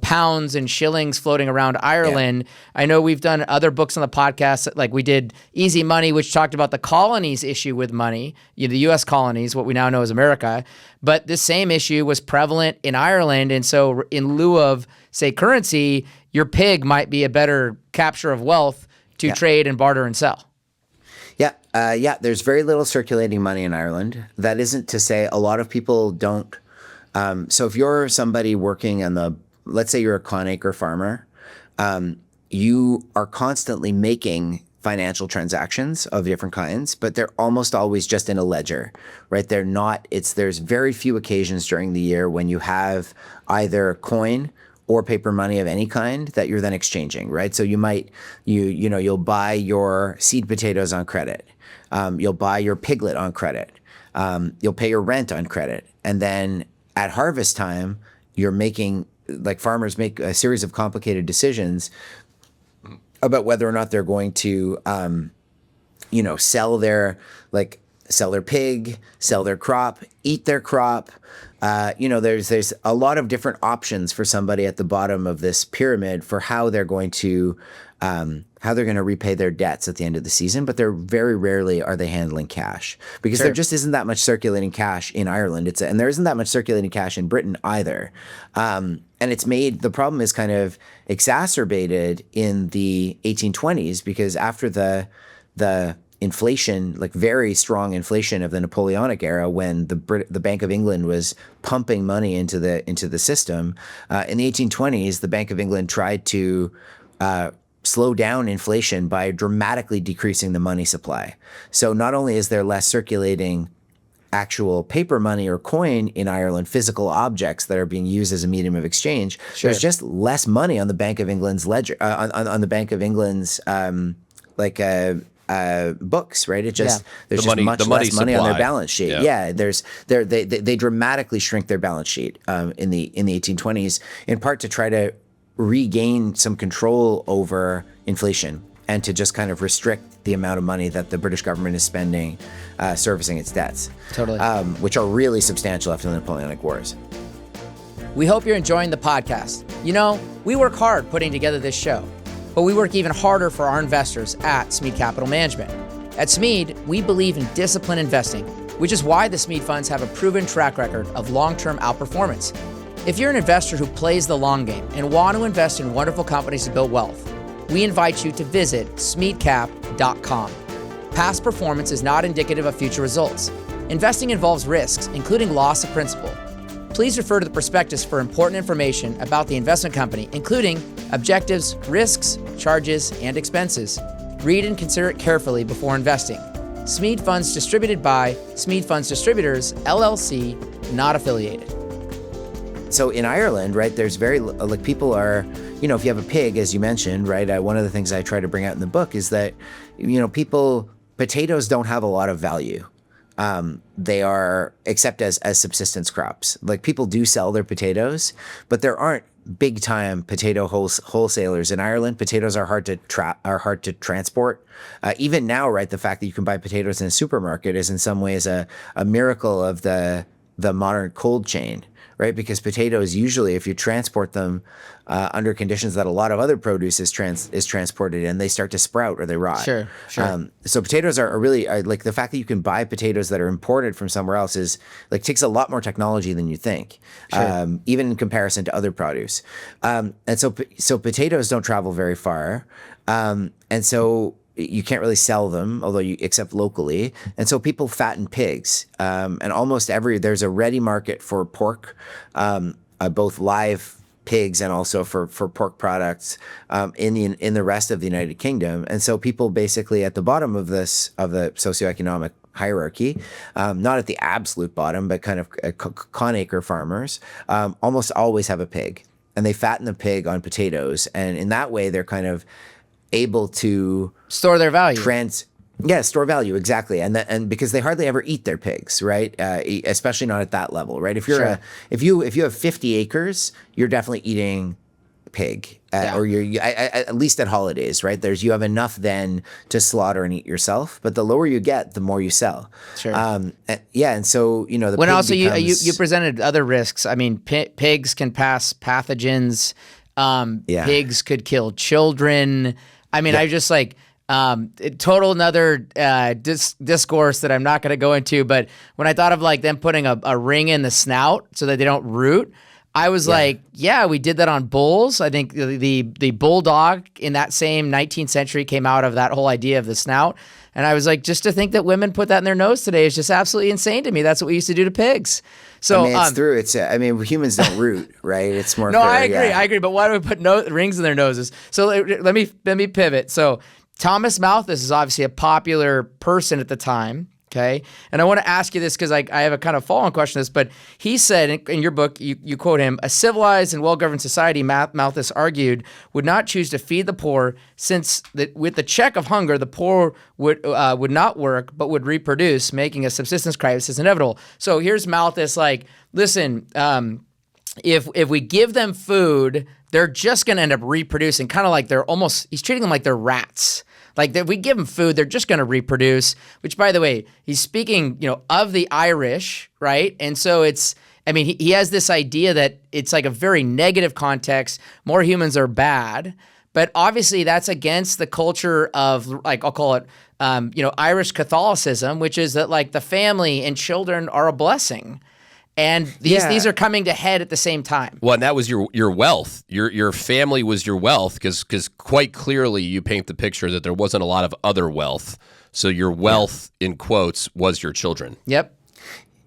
pounds and shillings floating around Ireland? I know we've done other books on the podcast, like we did Easy Money, which talked about the colonies issue with money, the U.S. colonies, what we now know as America. But this same issue was prevalent in Ireland. And so in lieu of, say, currency, your pig might be a better capture of wealth to trade and barter and sell. There's very little circulating money in Ireland. That isn't to say a lot of people don't. So if you're somebody working let's say you're a Clonacre farmer, you are constantly making financial transactions of different kinds, but they're almost always just in a ledger, right? There's very few occasions during the year when you have either coin or paper money of any kind that you're then exchanging, right? So you'll buy your seed potatoes on credit. You'll buy your piglet on credit. You'll pay your rent on credit. And then at harvest time, farmers make a series of complicated decisions about whether or not they're going to, sell their pig, sell their crop, eat their crop. There's a lot of different options for somebody at the bottom of this pyramid for how they're going to repay their debts at the end of the season, but they're very rarely are they handling cash because there just isn't that much circulating cash in Ireland. And there isn't that much circulating cash in Britain either. And the problem is kind of exacerbated in the 1820s because after the inflation, like very strong inflation of the Napoleonic era, when the Bank of England was pumping money into the system, in the 1820s, the Bank of England tried to slow down inflation by dramatically decreasing the money supply. So not only is there less circulating actual paper money or coin in Ireland, physical objects that are being used as a medium of exchange, there's just less money on the Bank of England's ledger, on the Bank of England's books, right? There's much less money on their balance sheet. They dramatically shrink their balance sheet in the 1820s, in part to try to regain some control over inflation and to just kind of restrict the amount of money that the British government is spending servicing its debts. Totally. Which are really substantial after the Napoleonic Wars. We hope you're enjoying the podcast. We work hard putting together this show, but we work even harder for our investors at Smead Capital Management. At Smead, we believe in disciplined investing, which is why the Smead funds have a proven track record of long-term outperformance. If you're an investor who plays the long game and want to invest in wonderful companies to build wealth, we invite you to visit smeadcap.com. Past performance is not indicative of future results. Investing involves risks, including loss of principal. Please refer to the prospectus for important information about the investment company, including objectives, risks, charges, and expenses. Read and consider it carefully before investing. Smead Funds distributed by Smead Funds Distributors, LLC, not affiliated. So in Ireland, right, there's people are, if you have a pig, as you mentioned, right, one of the things I try to bring out in the book is that, potatoes don't have a lot of value. They are, except as subsistence crops. Like people do sell their potatoes, but there aren't big time potato wholesalers in Ireland. Potatoes are hard to transport. Even now, right, the fact that you can buy potatoes in a supermarket is in some ways a miracle of the modern cold chain. Right, because potatoes usually, if you transport them under conditions that a lot of other produce is transported in, they start to sprout or they rot. Sure. So potatoes are really like the fact that you can buy potatoes that are imported from somewhere else takes a lot more technology than you think, even in comparison to other produce. And so potatoes don't travel very far, and so you can't really sell them, except locally. And so people fatten pigs. And almost there's a ready market for pork, both live pigs and also for pork products in the rest of the United Kingdom. And so people basically at the bottom of the socioeconomic hierarchy, not at the absolute bottom, but kind of conacre farmers, almost always have a pig, and they fatten the pig on potatoes, and in that way they're kind of able to store their value. Store value, exactly, and because they hardly ever eat their pigs, right? Especially not at that level, right? If you're if you have 50 acres, you're definitely eating pig, or you're at least at holidays, right? You have enough then to slaughter and eat yourself, but the lower you get, the more you sell. Sure. And so the when pig also becomes, you presented other risks. I mean, pigs can pass pathogens. Pigs could kill children. I mean, I just like. Total another discourse that I'm not going to go into, but when I thought of like them putting a ring in the snout so that they don't root, I was like, yeah, we did that on bulls. I think the bulldog in that same 19th century came out of that whole idea of the snout. And I was like, just to think that women put that in their nose today is just absolutely insane to me. That's what we used to do to pigs. So it's true. Humans don't root, right? It's more. No, I agree. But why do we put rings in their noses? So let me pivot. So Thomas Malthus is obviously a popular person at the time, okay? And I want to ask you this because I have a kind of follow-on question to this, but he said in your book, you quote him, a civilized and well-governed society, Malthus argued, would not choose to feed the poor since with the check of hunger, the poor would not work but would reproduce, making a subsistence crisis inevitable. So here's Malthus like, listen, if we give them food, they're just going to end up reproducing, kind of like he's treating them like they're rats. Like if we give them food, they're just going to reproduce, which by the way, he's speaking, of the Irish, right? And so he has this idea that it's like a very negative context. More humans are bad, but obviously that's against the culture of like, I'll call it, Irish Catholicism, which is that like the family and children are a blessing. And these are coming to head at the same time. Well, and that was your wealth. Your family was your wealth because quite clearly you paint the picture that there wasn't a lot of other wealth. So your wealth, in quotes, was your children. Yep.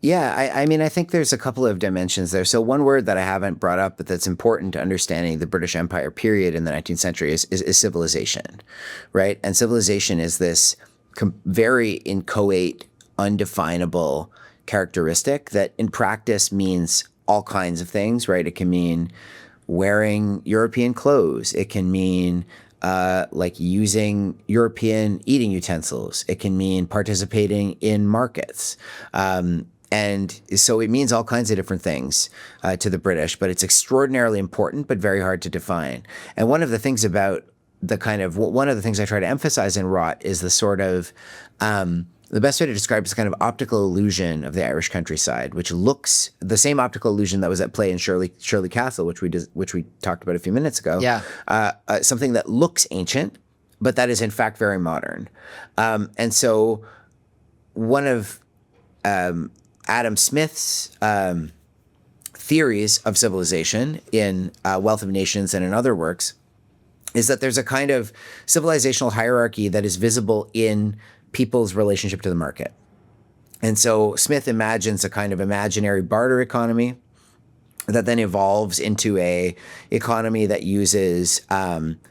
Yeah, I think there's a couple of dimensions there. So one word that I haven't brought up, but that's important to understanding the British Empire period in the 19th century is civilization, right? And civilization is this very inchoate, undefinable characteristic that in practice means all kinds of things, right? It can mean wearing European clothes. It can mean like using European eating utensils. It can mean participating in markets. And so it means all kinds of different things to the British, but it's extraordinarily important, but very hard to define. And one of the things about one of the things I try to emphasize in Rot is the sort of, the best way to describe it is kind of optical illusion of the Irish countryside, which looks the same optical illusion that was at play in Shirley Castle, which we talked about a few minutes ago. Yeah. Something that looks ancient, but that is in fact very modern. And so one of Adam Smith's theories of civilization in Wealth of Nations and in other works is that there's a kind of civilizational hierarchy that is visible in people's relationship to the market. And so Smith imagines a kind of imaginary barter economy that then evolves into a economy that uses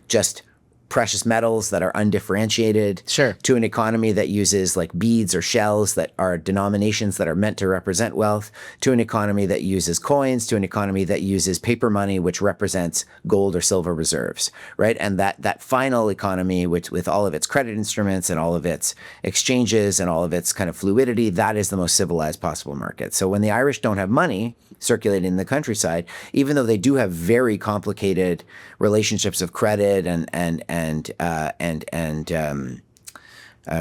just precious metals that are undifferentiated, sure, to an economy that uses like beads or shells that are denominations that are meant to represent wealth, to an economy that uses coins, to an economy that uses paper money, which represents gold or silver reserves, right? And that final economy, which with all of its credit instruments and all of its exchanges and all of its kind of fluidity, that is the most civilized possible market. So when the Irish don't have money circulating in the countryside, even though they do have very complicated relationships of credit and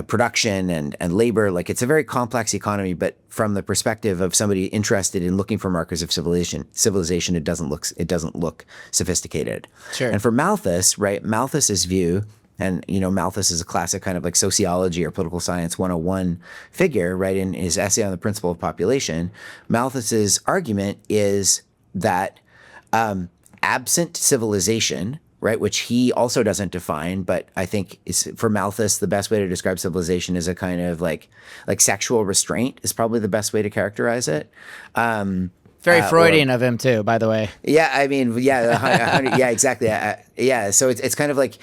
production and labor, like it's a very complex economy. But from the perspective of somebody interested in looking for markers of civilization, it doesn't look sophisticated. Sure. And for Malthus, right, Malthus's view. And, Malthus is a classic kind of like sociology or political science 101 figure, right? In his essay on the principle of population, Malthus's argument is that absent civilization, right, which he also doesn't define, but I think is for Malthus, the best way to describe civilization is a kind of like sexual restraint is probably the best way to characterize it. Very Freudian of him too, by the way. Yeah, I mean, yeah, exactly. Yeah, so it's kind of like,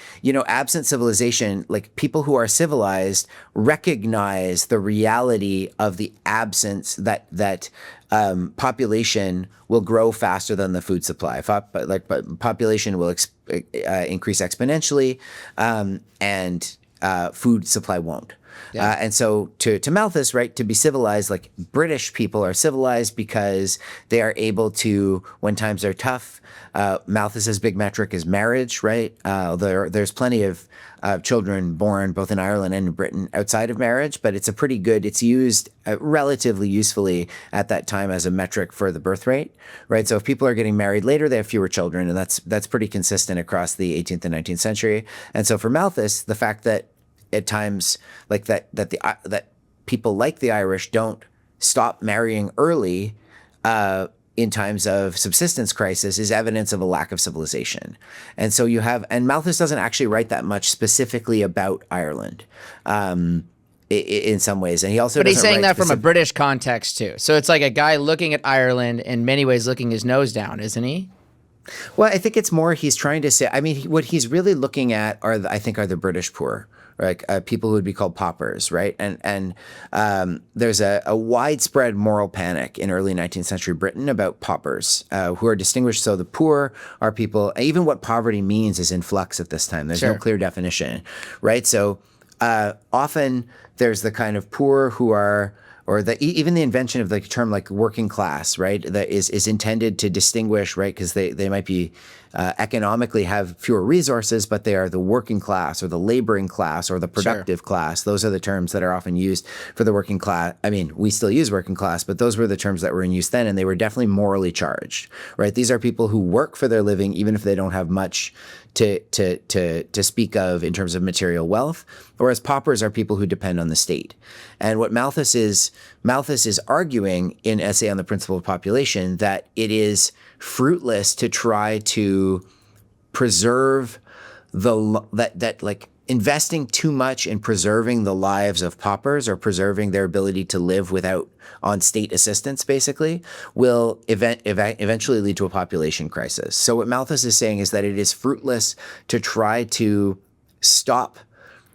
absent civilization, like people who are civilized recognize the reality of the absence that population will grow faster than the food supply. But population will increase exponentially, and food supply won't. Yeah. And so to Malthus, right, to be civilized, like British people are civilized because they are able to, when times are tough, Malthus's big metric is marriage, right? There's plenty of children born both in Ireland and in Britain outside of marriage, but it's used relatively usefully at that time as a metric for the birth rate, right? So if people are getting married later, they have fewer children, and that's pretty consistent across the 18th and 19th century. And so for Malthus, the fact that at times like that people like the Irish don't stop marrying early in times of subsistence crisis is evidence of a lack of civilization. And so and Malthus doesn't actually write that much specifically about Ireland in some ways. And he also But he's saying that from a British context too. So it's like a guy looking at Ireland in many ways looking his nose down, isn't he? Well, I think it's more he's trying to say, I mean, what he's really looking at are the British poor, like people who would be called paupers, right? And there's a widespread moral panic in early 19th century Britain about paupers who are distinguished. So the poor are people, even what poverty means is in flux at this time. There's no clear definition, right? So often there's the kind of poor who are, or even the invention of the term like working class, right, that is intended to distinguish, right, because they might be economically have fewer resources, but they are the working class or the laboring class or the productive class. Those are the terms that are often used for the working class. I mean, we still use working class, but those were the terms that were in use then, and they were definitely morally charged, right? These are people who work for their living, even if they don't have much to speak of in terms of material wealth, whereas paupers are people who depend on the state. And what Malthus is arguing in Essay on the Principle of Population, that it is fruitless to try to preserve like investing too much in preserving the lives of paupers or preserving their ability to live on state assistance, basically, will eventually lead to a population crisis. So what Malthus is saying is that it is fruitless to try to stop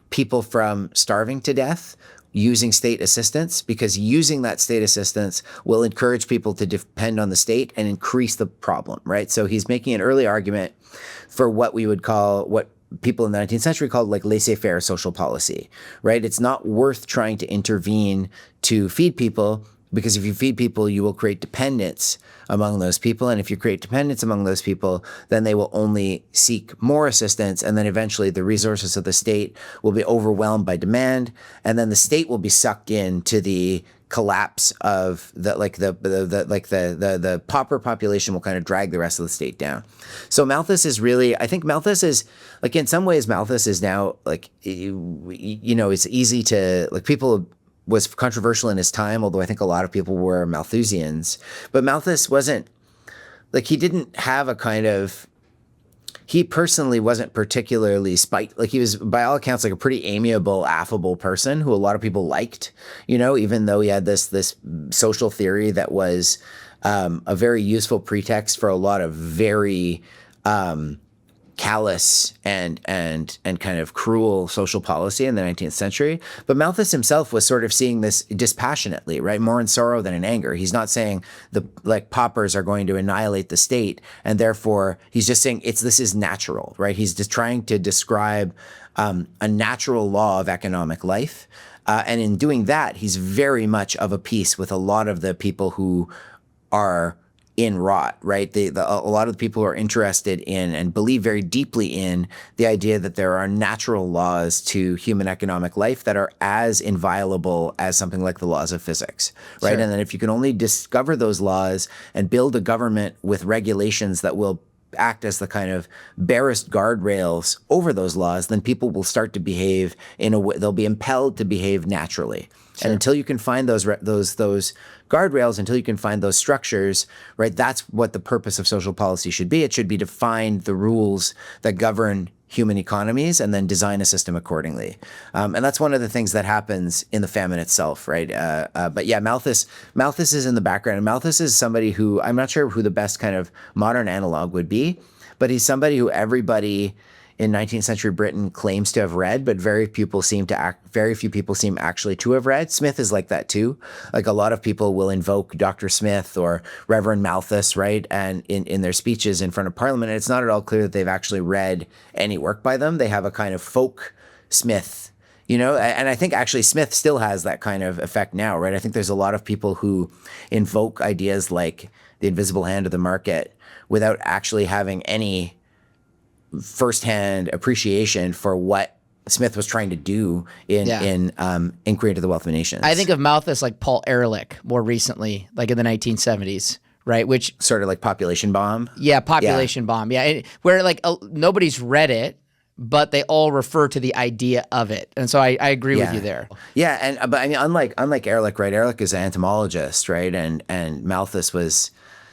people from starving to death using state assistance, because using that state assistance will encourage people to depend on the state and increase the problem, right? So he's making an early argument for what people in the 19th century called like laissez-faire social policy, right? It's not worth trying to intervene to feed people, because if you feed people, you will create dependence among those people. And if you create dependence among those people, then they will only seek more assistance. And then eventually the resources of the state will be overwhelmed by demand. And then the state will be sucked into the collapse of the pauper population will kind of drag the rest of the state down. So Malthus is really, I think Malthus is like, in some ways, Malthus is now like, it's easy to like was controversial in his time, although I think a lot of people were Malthusians. But Malthus wasn't, like, he didn't have a kind of, he personally wasn't particularly like he was, by all accounts, like a pretty amiable, affable person who a lot of people liked, even though he had this social theory that was a very useful pretext for a lot of very callous and kind of cruel social policy in the 19th century. But Malthus himself was sort of seeing this dispassionately, right? More in sorrow than in anger. He's not saying paupers are going to annihilate the state, and therefore he's just saying this is natural, right? He's just trying to describe a natural law of economic life. And in doing that, he's very much of a piece with a lot of the people who are in rot, right? A lot of the people who are interested in and believe very deeply in the idea that there are natural laws to human economic life that are as inviolable as something like the laws of physics, right? Sure. And then if you can only discover those laws and build a government with regulations that will act as the kind of barest guardrails over those laws, then people will start to behave in a way, they'll be impelled to behave naturally. And until you can find those guardrails, until you can find those structures, right, that's what the purpose of social policy should be. It should be to find the rules that govern human economies and then design a system accordingly. And that's one of the things that happens in the famine itself, right? But yeah, Malthus is in the background. And Malthus is somebody who, I'm not sure who the best kind of modern analog would be, but he's somebody who everybody in 19th century Britain claims to have read, but very few people seem actually to have read. Smith is like that too. Like a lot of people will invoke Dr. Smith or Reverend Malthus, right? And in their speeches in front of Parliament, and it's not at all clear that they've actually read any work by them. They have a kind of folk Smith, and I think actually Smith still has that kind of effect now, right? I think there's a lot of people who invoke ideas like the invisible hand of the market without actually having any firsthand appreciation for what Smith was trying to do in Inquiry into the Wealth of Nations. I think of Malthus like Paul Ehrlich more recently, like in the 1970s, right? Which sort of like population bomb. Yeah, population bomb. Yeah, where like nobody's read it, but they all refer to the idea of it, and so I agree with you there. Yeah, but I mean, unlike Ehrlich, right? Ehrlich is an entomologist, right? And Malthus was.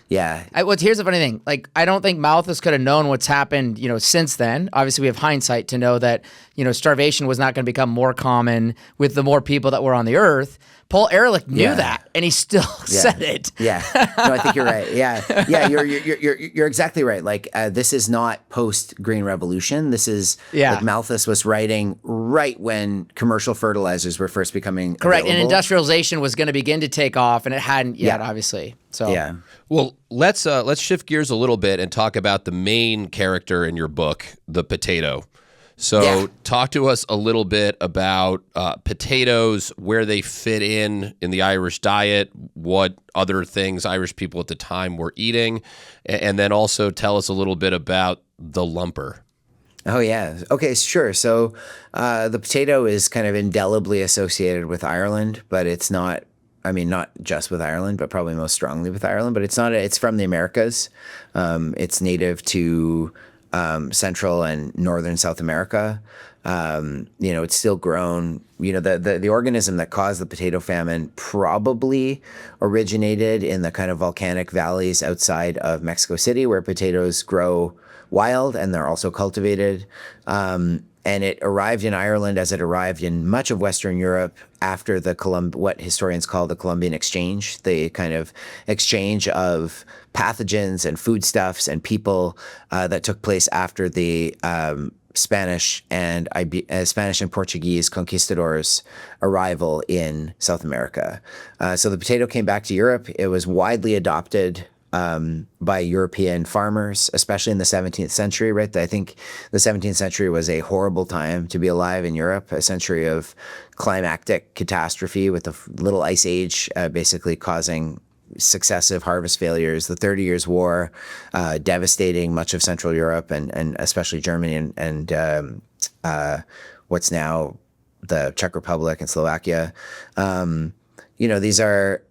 Yeah. Here's the funny thing. Like, I don't think Malthus could have known what's happened, since then. Obviously, we have hindsight to know that, starvation was not going to become more common with the more people that were on the earth. Paul Ehrlich knew that, and he still said it. Yeah. No, I think you're right. Yeah. You're exactly right. Like, this is not post-Green Revolution. This is like Malthus was writing right when commercial fertilizers were first becoming available. And industrialization was going to begin to take off, and it hadn't yet, obviously. So Well, let's shift gears a little bit and talk about the main character in your book, the potato. So talk to us a little bit about potatoes, where they fit in the Irish diet, what other things Irish people at the time were eating, and then also tell us a little bit about the lumper. Oh, yeah. Okay, sure. So the potato is kind of indelibly associated with Ireland, but it's not. I mean, not just with Ireland, but probably most strongly with Ireland. But it's not. It's from the Americas. It's native to Central and Northern South America. It's still grown. The organism that caused the potato famine probably originated in the kind of volcanic valleys outside of Mexico City, where potatoes grow wild and they're also cultivated. And it arrived in Ireland as it arrived in much of Western Europe after what historians call the Columbian Exchange, the kind of exchange of pathogens and foodstuffs and people that took place after the Spanish and Portuguese conquistadors' arrival in South America. So the potato came back to Europe. It was widely adopted by European farmers, especially in the 17th century, right? I think the 17th century was a horrible time to be alive in Europe, a century of climactic catastrophe with the Little Ice Age basically causing successive harvest failures, the 30 Years' War devastating much of Central Europe and especially Germany and what's now the Czech Republic and Slovakia. These are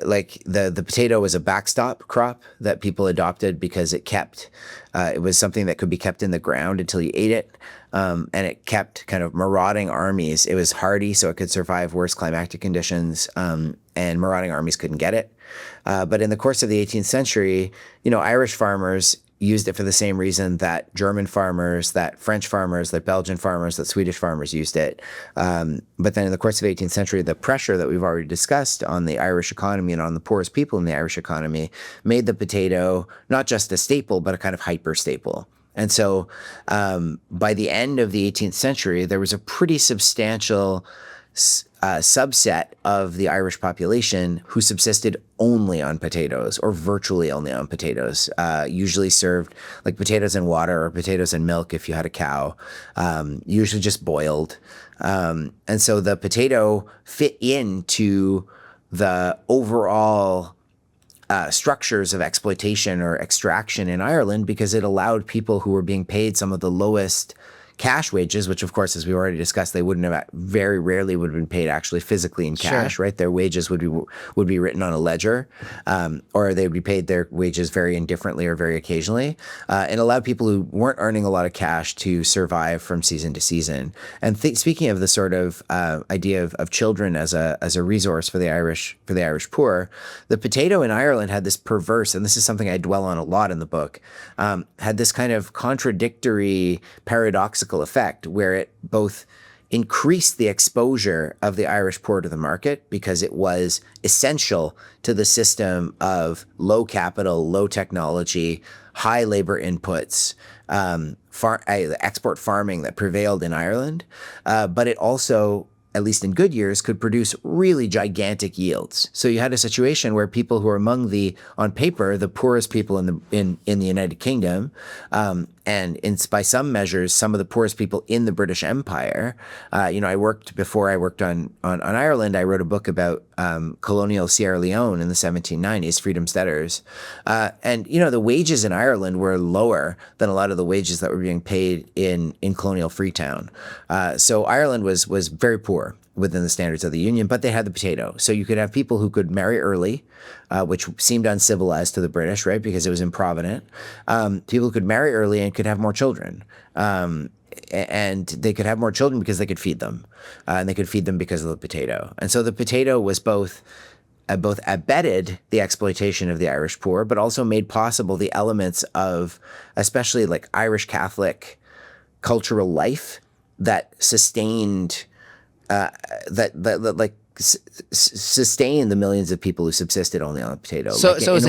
like the potato was a backstop crop that people adopted because it was something that could be kept in the ground until you ate it. And it kept kind of marauding armies. It was hardy, so it could survive worse climatic conditions, and marauding armies couldn't get it. But in the course of the 18th century, Irish farmers used it for the same reason that German farmers, that French farmers, that Belgian farmers, that Swedish farmers used it. But then in the course of the 18th century, the pressure that we've already discussed on the Irish economy and on the poorest people in the Irish economy made the potato not just a staple, but a kind of hyper staple. And so by the end of the 18th century, there was a pretty substantial subset of the Irish population who subsisted only on potatoes or virtually only on potatoes, usually served like potatoes and water or potatoes and milk if you had a cow, usually just boiled. And so the potato fit into the overall structures of exploitation or extraction in Ireland because it allowed people who were being paid some of the lowest cash wages, which of course, as we already discussed, they wouldn't have, very rarely would have been paid actually physically in cash, right? Their wages would be written on a ledger, or they would be paid their wages very indifferently or very occasionally, and allowed people who weren't earning a lot of cash to survive from season to season. And speaking of the sort of idea of children as a resource for the Irish poor, the potato in Ireland had this perverse, and this is something I dwell on a lot in the book, had this kind of contradictory, paradoxical effect where it both increased the exposure of the Irish poor to the market because it was essential to the system of low capital, low technology, high labor inputs, export farming that prevailed in Ireland, but it also, at least in good years, could produce really gigantic yields. So you had a situation where people who are among on paper, the poorest people in the United Kingdom, and by some measures, some of the poorest people in the British Empire. Before I worked on Ireland, I wrote a book about colonial Sierra Leone in the 1790s, freedom's debtors. And the wages in Ireland were lower than a lot of the wages that were being paid in colonial Freetown. So Ireland was very poor within the standards of the Union, but they had the potato. So you could have people who could marry early, which seemed uncivilized to the British, right, because it was improvident. People could marry early and could have more children. And they could have more children because they could feed them. And they could feed them because of the potato. And so the potato was both abetted the exploitation of the Irish poor, but also made possible the elements of especially like Irish Catholic cultural life that sustained sustain the millions of people who subsisted only on the potato. So it was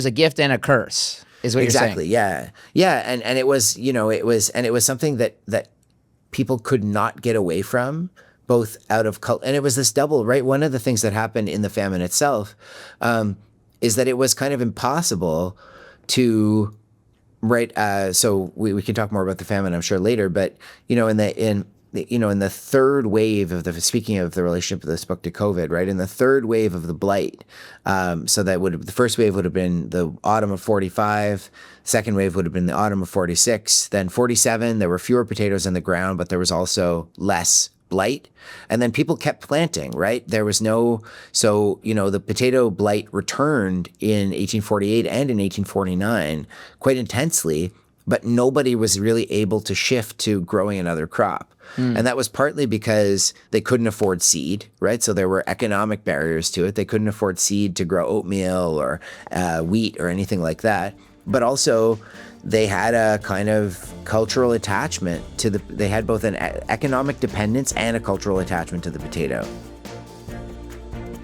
a gift and a curse, is what you're saying. Exactly. Yeah. And it was something that people could not get away from, both out of and it was this double, right? One of the things that happened in the famine itself is that it was kind of impossible to, right? So we can talk more about the famine, I'm sure, later, but in the third wave of speaking of the relationship of this book to COVID, right? In the third wave of the Blight, the first wave would have been the autumn of 45, second wave would have been the autumn of 46, then 47, there were fewer potatoes in the ground, but there was also less blight. And then people kept planting, right? There was the potato blight returned in 1848 and in 1849 quite intensely, but nobody was really able to shift to growing another crop. And that was partly because they couldn't afford seed, right? So there were economic barriers to it. They couldn't afford seed to grow oatmeal or wheat or anything like that. But also they had a kind of cultural attachment they had both an economic dependence and a cultural attachment to the potato.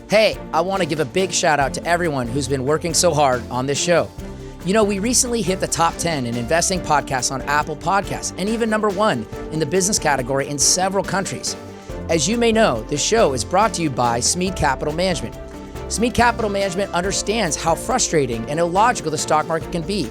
Hey, I want to give a big shout out to everyone who's been working so hard on this show. We recently hit the top 10 in investing podcasts on Apple Podcasts, and even number 1 in the business category in several countries. As you may know, this show is brought to you by Smead Capital Management. Smead Capital Management understands how frustrating and illogical the stock market can be.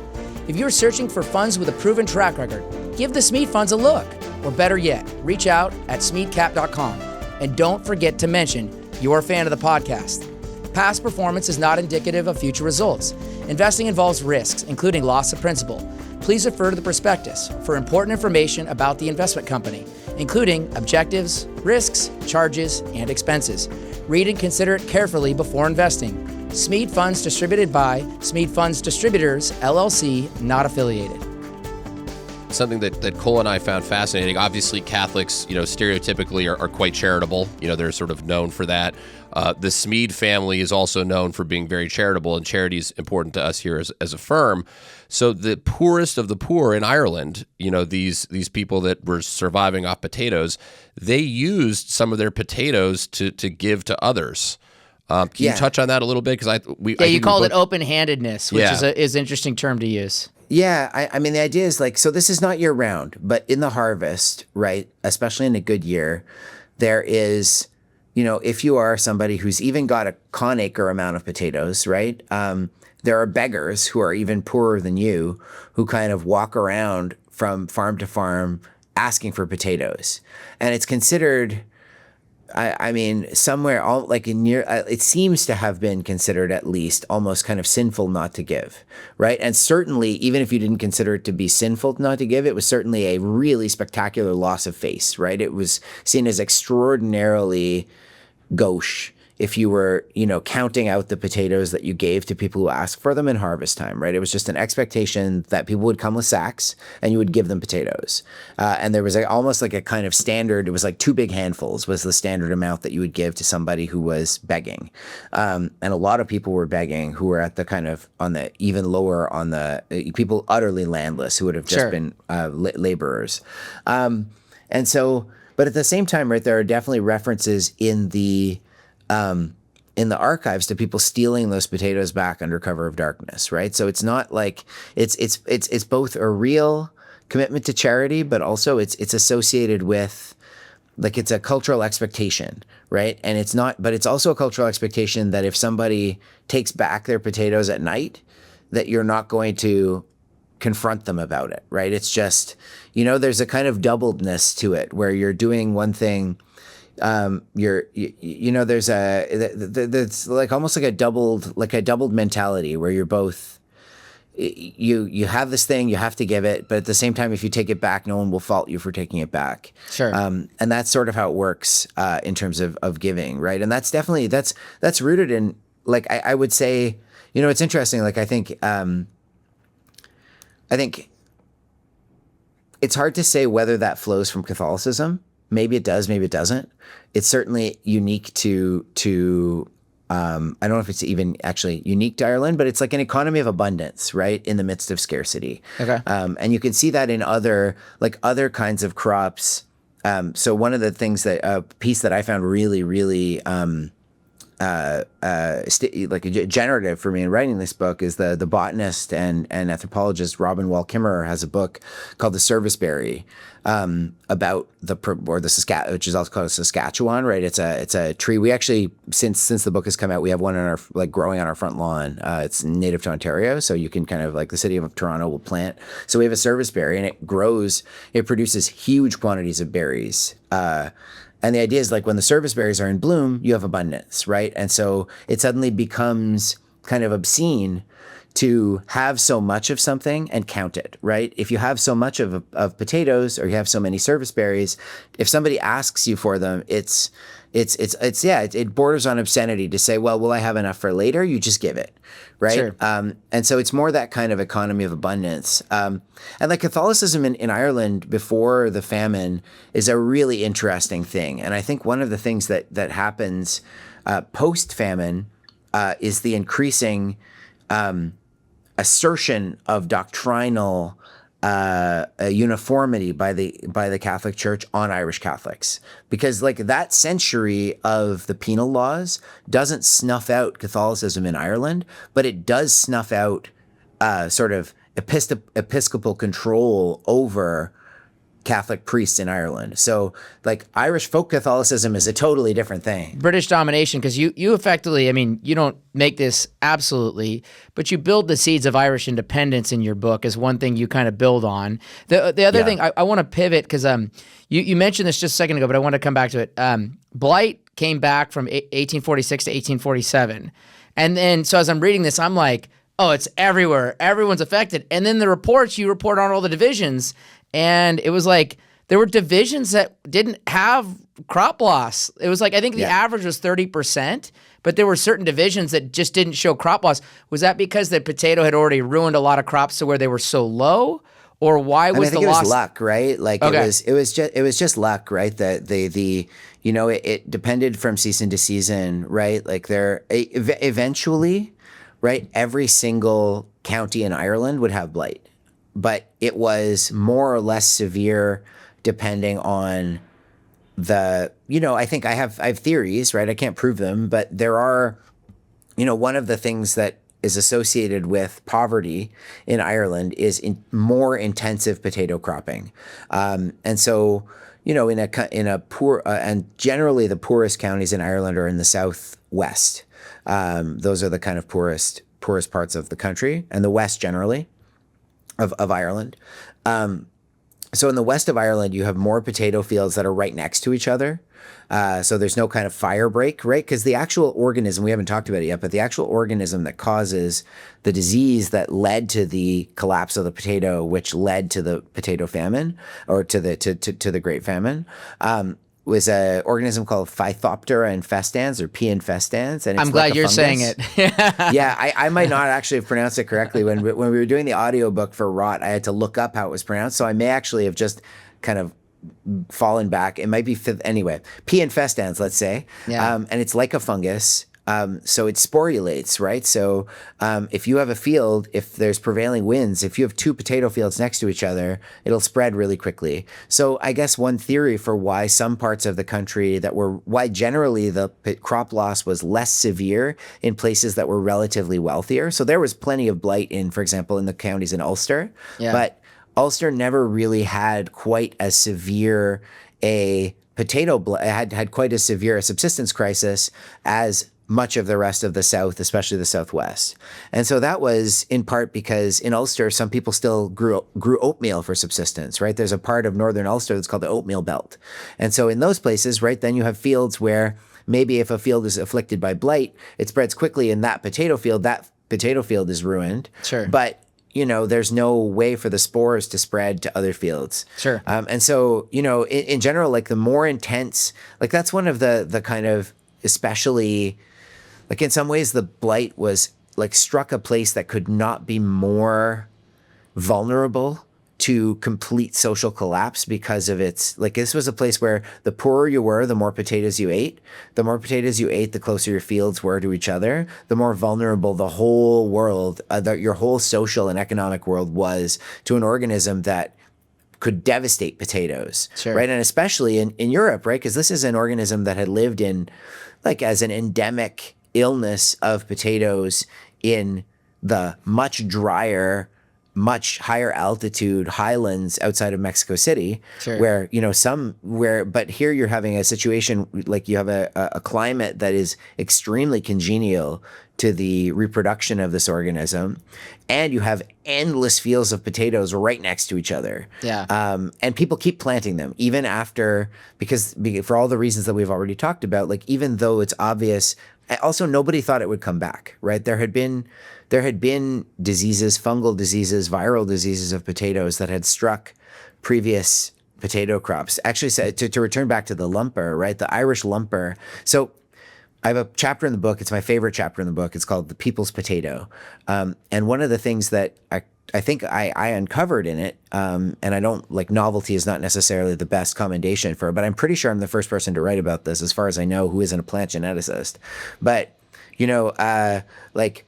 If you're searching for funds with a proven track record, give the Smead funds a look. Or better yet, reach out at smeadcap.com. And don't forget to mention you're a fan of the podcast. Past performance is not indicative of future results. Investing involves risks, including loss of principal. Please refer to the prospectus for important information about the investment company, including objectives, risks, charges, and expenses. Read and consider it carefully before investing. Smead Funds distributed by Smead Funds Distributors, LLC, not affiliated. Something that Cole and I found fascinating. Obviously, Catholics, stereotypically are quite charitable. They're sort of known for that. The Smead family is also known for being very charitable, and charity is important to us here as a firm. So the poorest of the poor in Ireland, these people that were surviving off potatoes, they used some of their potatoes to give to others. Can you touch on that a little bit? Because you called it open-handedness, which is an interesting term to use. Yeah, I mean, the idea is so this is not year round, but in the harvest, right, especially in a good year, there is, if you are somebody who's even got a acre amount of potatoes, right, there are beggars who are even poorer than you who kind of walk around from farm to farm asking for potatoes. And it's considered I mean, somewhere all like in near, it seems to have been considered at least almost kind of sinful not to give, right? And certainly, even if you didn't consider it to be sinful not to give, it was certainly a really spectacular loss of face, right? It was seen as extraordinarily gauche if you were, counting out the potatoes that you gave to people who asked for them in harvest time, right? It was just an expectation that people would come with sacks and you would give them potatoes. And there was almost like a kind of standard, it was like 2 big handfuls was the standard amount that you would give to somebody who was begging. And a lot of people were begging who were at the kind of on the even lower on the people utterly landless who would have just been laborers. And so, but at the same time, right, there are definitely references in the archives to people stealing those potatoes back under cover of darkness, right? So it's not like it's both a real commitment to charity, but also it's associated with like it's a cultural expectation, right? And it's also a cultural expectation that if somebody takes back their potatoes at night, that you're not going to confront them about it, right? It's just, there's a kind of doubledness to it where you're doing one thing. There's there's like almost like a doubled mentality where you're both, you have this thing, you have to give it, but at the same time, if you take it back, no one will fault you for taking it back. Sure. And that's sort of how it works, in terms of giving, right? And that's definitely, that's rooted in, like, I would say, it's interesting. Like, I think it's hard to say whether that flows from Catholicism. Maybe it does, maybe it doesn't. It's certainly unique to I don't know if it's even actually unique to Ireland, but it's like an economy of abundance, right, in the midst of scarcity. Okay. And you can see that in other kinds of crops. So one of the things that a piece that I found really, really generative for me in writing this book is the botanist and anthropologist Robin Wall Kimmerer has a book called The Serviceberry, about which is also called Saskatchewan, right? It's a tree. We actually, since the book has come out, we have one in our growing on our front lawn. It's native to Ontario, so you can kind of the city of Toronto will plant. So we have a serviceberry, and it produces huge quantities of berries. And the idea is when the service berries are in bloom, you have abundance, right? And so it suddenly becomes kind of obscene to have so much of something and count it, right? If you have so much of potatoes or you have so many service berries, if somebody asks you for them, it borders on obscenity to say, well, will I have enough for later? You just give it, right? Sure. And so it's more that kind of economy of abundance. And Catholicism in Ireland before the famine is a really interesting thing. And I think one of the things that happens post-famine is the increasing assertion of doctrinal uniformity by the Catholic Church on Irish Catholics, because that century of the penal laws doesn't snuff out Catholicism in Ireland, but it does snuff out sort of episcopal control over Catholic priests in Ireland. So Irish folk Catholicism is a totally different thing. British domination, because you effectively, you don't make this absolutely, but you build the seeds of Irish independence in your book as one thing you kind of build on. The other thing, I want to pivot because you mentioned this just a second ago, but I want to come back to it. Blight came back from 1846 to 1847. And then, so as I'm reading this, I'm like, oh, it's everywhere. Everyone's affected. And then the reports, you report on all the divisions, and it was there were divisions that didn't have crop loss. It was I think the average was 30%, but there were certain divisions that just didn't show crop loss. Was that because the potato had already ruined a lot of crops to where they were so low? Or why was the loss? I think it was luck, right? It was just luck, right? That it depended from season to season, right? Eventually, right, every single county in Ireland would have blight, but it was more or less severe depending on the, I think I have theories, right? I can't prove them, but there are, one of the things that is associated with poverty in Ireland is more intensive potato cropping. And so, in a poor, and generally the poorest counties in Ireland are in the southwest. Those are the kind of poorest parts of the country, and the west generally of Ireland. So in the west of Ireland, you have more potato fields that are right next to each other. So there's no kind of fire break, right? Because the actual organism, we haven't talked about it yet, but the actual organism that causes the disease that led to the collapse of the potato, which led to the potato famine or to the Great Famine, was an organism called Phytophthora infestans or P. infestans. And it's I'm glad a you're fungus. saying it. Yeah, I might not actually have pronounced it correctly. When we were doing the audiobook for Rot, I had to look up how it was pronounced. So I may actually have just kind of fallen back. It might be anyway. P. infestans, let's say. Yeah. And it's like a fungus. So it sporulates, right? So if you have a field, if there's prevailing winds, if you have two potato fields next to each other, it'll spread really quickly. So I guess one theory for why some parts of the country why generally the crop loss was less severe in places that were relatively wealthier. So there was plenty of blight for example, in the counties in Ulster. Yeah. But Ulster never really had quite as severe a had quite as severe a subsistence crisis as much of the rest of the South, especially the Southwest. And so that was in part because in Ulster, some people still grew oatmeal for subsistence, right? There's a part of northern Ulster that's called the oatmeal belt. And so in those places, right, then you have fields where maybe if a field is afflicted by blight, it spreads quickly in that potato field is ruined. Sure. But there's no way for the spores to spread to other fields. Sure. And so, in general, like the more intense, like that's one of the kind of especially, like in some ways, the blight was like struck a place that could not be more vulnerable to complete social collapse because of its, like this was a place where the poorer you were, the more potatoes you ate. The more potatoes you ate, the closer your fields were to each other, the more vulnerable the whole world, your whole social and economic world was to an organism that could devastate potatoes, Sure. right? And especially in Europe, right? Because this is an organism that had lived in, like as an endemic illness of potatoes in the much drier, much higher altitude highlands outside of Mexico City, Sure. where but here you're having a situation like you have a climate that is extremely congenial to the reproduction of this organism, and you have endless fields of potatoes right next to each other. Yeah. And people keep planting them even after, because for all the reasons that we've already talked about, like even though it's obvious, also nobody thought it would come back, right? There had been diseases, fungal diseases, viral diseases of potatoes that had struck previous potato crops. Actually, to return back to the lumper, right? The Irish lumper. So I have a chapter in the book. It's my favorite chapter in the book. It's called The People's Potato. And one of the things that I think I uncovered in it, and I don't, like, novelty is not necessarily the best commendation for it, but I'm pretty sure I'm the first person to write about this, as far as I know, who isn't a plant geneticist. But, like,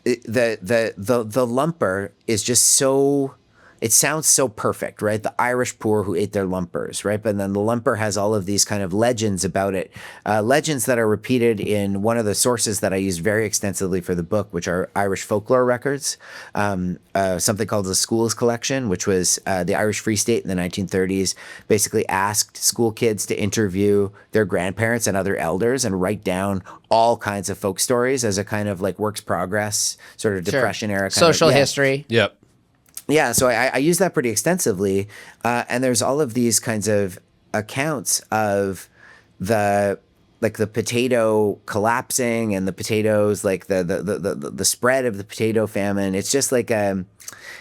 the lumper is just so, it sounds so perfect, right? The Irish poor who ate their lumpers, right? But then the lumper has all of these kind of legends about it, legends that are repeated in one of the sources that I used very extensively for the book, which are Irish folklore records, something called the Schools Collection, which was the Irish Free State in the 1930s, basically asked school kids to interview their grandparents and other elders and write down all kinds of folk stories as a kind of like works progress, sort of Depression era kind social of, history. Yep. Yeah, so I use that pretty extensively, and there's all of these kinds of accounts of the potato collapsing and the potatoes, like the spread of the potato famine. It's just like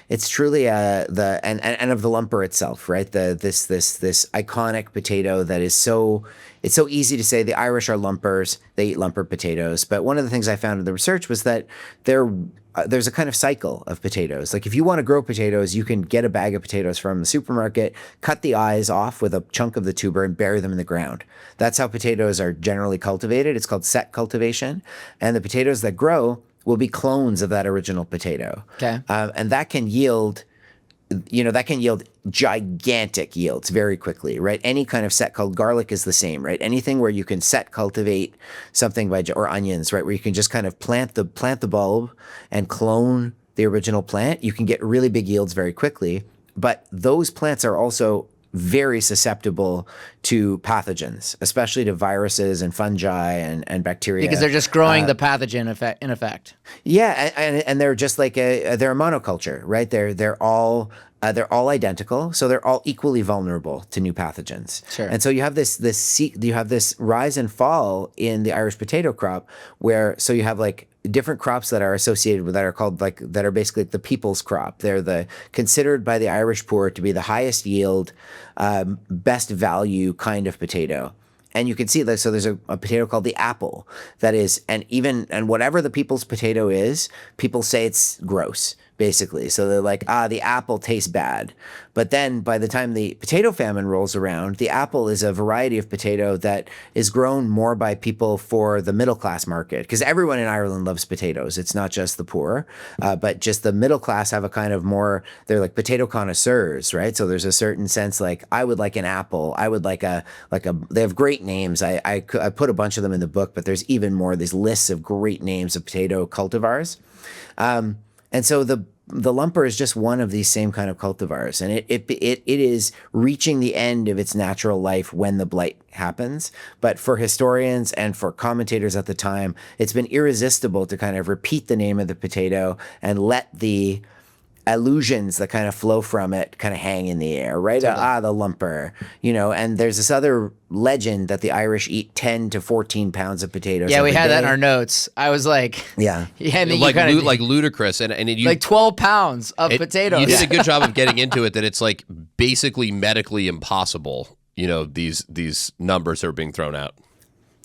it's truly and of the lumper itself, right? This iconic potato that is it's so easy to say the Irish are lumpers, they eat lumper potatoes. But one of the things I found in the research was that there's a kind of cycle of potatoes. Like if you want to grow potatoes, you can get a bag of potatoes from the supermarket, cut the eyes off with a chunk of the tuber and bury them in the ground. That's how potatoes are generally cultivated. It's called set cultivation. And the potatoes that grow will be clones of that original potato. Okay. And that can yield gigantic yields very quickly, right? Any kind of set called garlic is the same, right? Anything where you can set cultivate something or onions, right? Where you can just kind of plant the bulb and clone the original plant, you can get really big yields very quickly. But those plants are also very susceptible to pathogens, especially to viruses and fungi and bacteria. Because they're just growing the pathogen in effect. Yeah, and they're just like they're a monoculture, right? They're all identical, so they're all equally vulnerable to new pathogens. Sure. And so you have this rise and fall in the Irish potato crop, where so you have like different crops that are associated with that are called that are basically the people's crop. They're considered by the Irish poor to be the highest yield, best value kind of potato. And you can see that. So there's a potato called the apple that is, and whatever the people's potato is, people say it's gross, basically. So they're like, the apple tastes bad. But then by the time the potato famine rolls around, the apple is a variety of potato that is grown more by people for the middle class market. Because everyone in Ireland loves potatoes. It's not just the poor, but just the middle class have a kind of more, they're like potato connoisseurs, right? So there's a certain sense like, I would like an apple. I would like they have great names. I put a bunch of them in the book, but there's even more, these lists of great names of potato cultivars. And so the lumper is just one of these same kind of cultivars, and it is reaching the end of its natural life when the blight happens. But for historians and for commentators at the time, it's been irresistible to kind of repeat the name of the potato and let the allusions that kind of flow from it kind of hang in the air, right? Totally. The lumper, and there's this other legend that the Irish eat 10 to 14 pounds of potatoes. Yeah, we had day. that in our notes. I was like, yeah, and then like ludicrous, and like 12 pounds of potatoes. You did a good job of getting into it. That it's like basically medically impossible. These numbers that are being thrown out.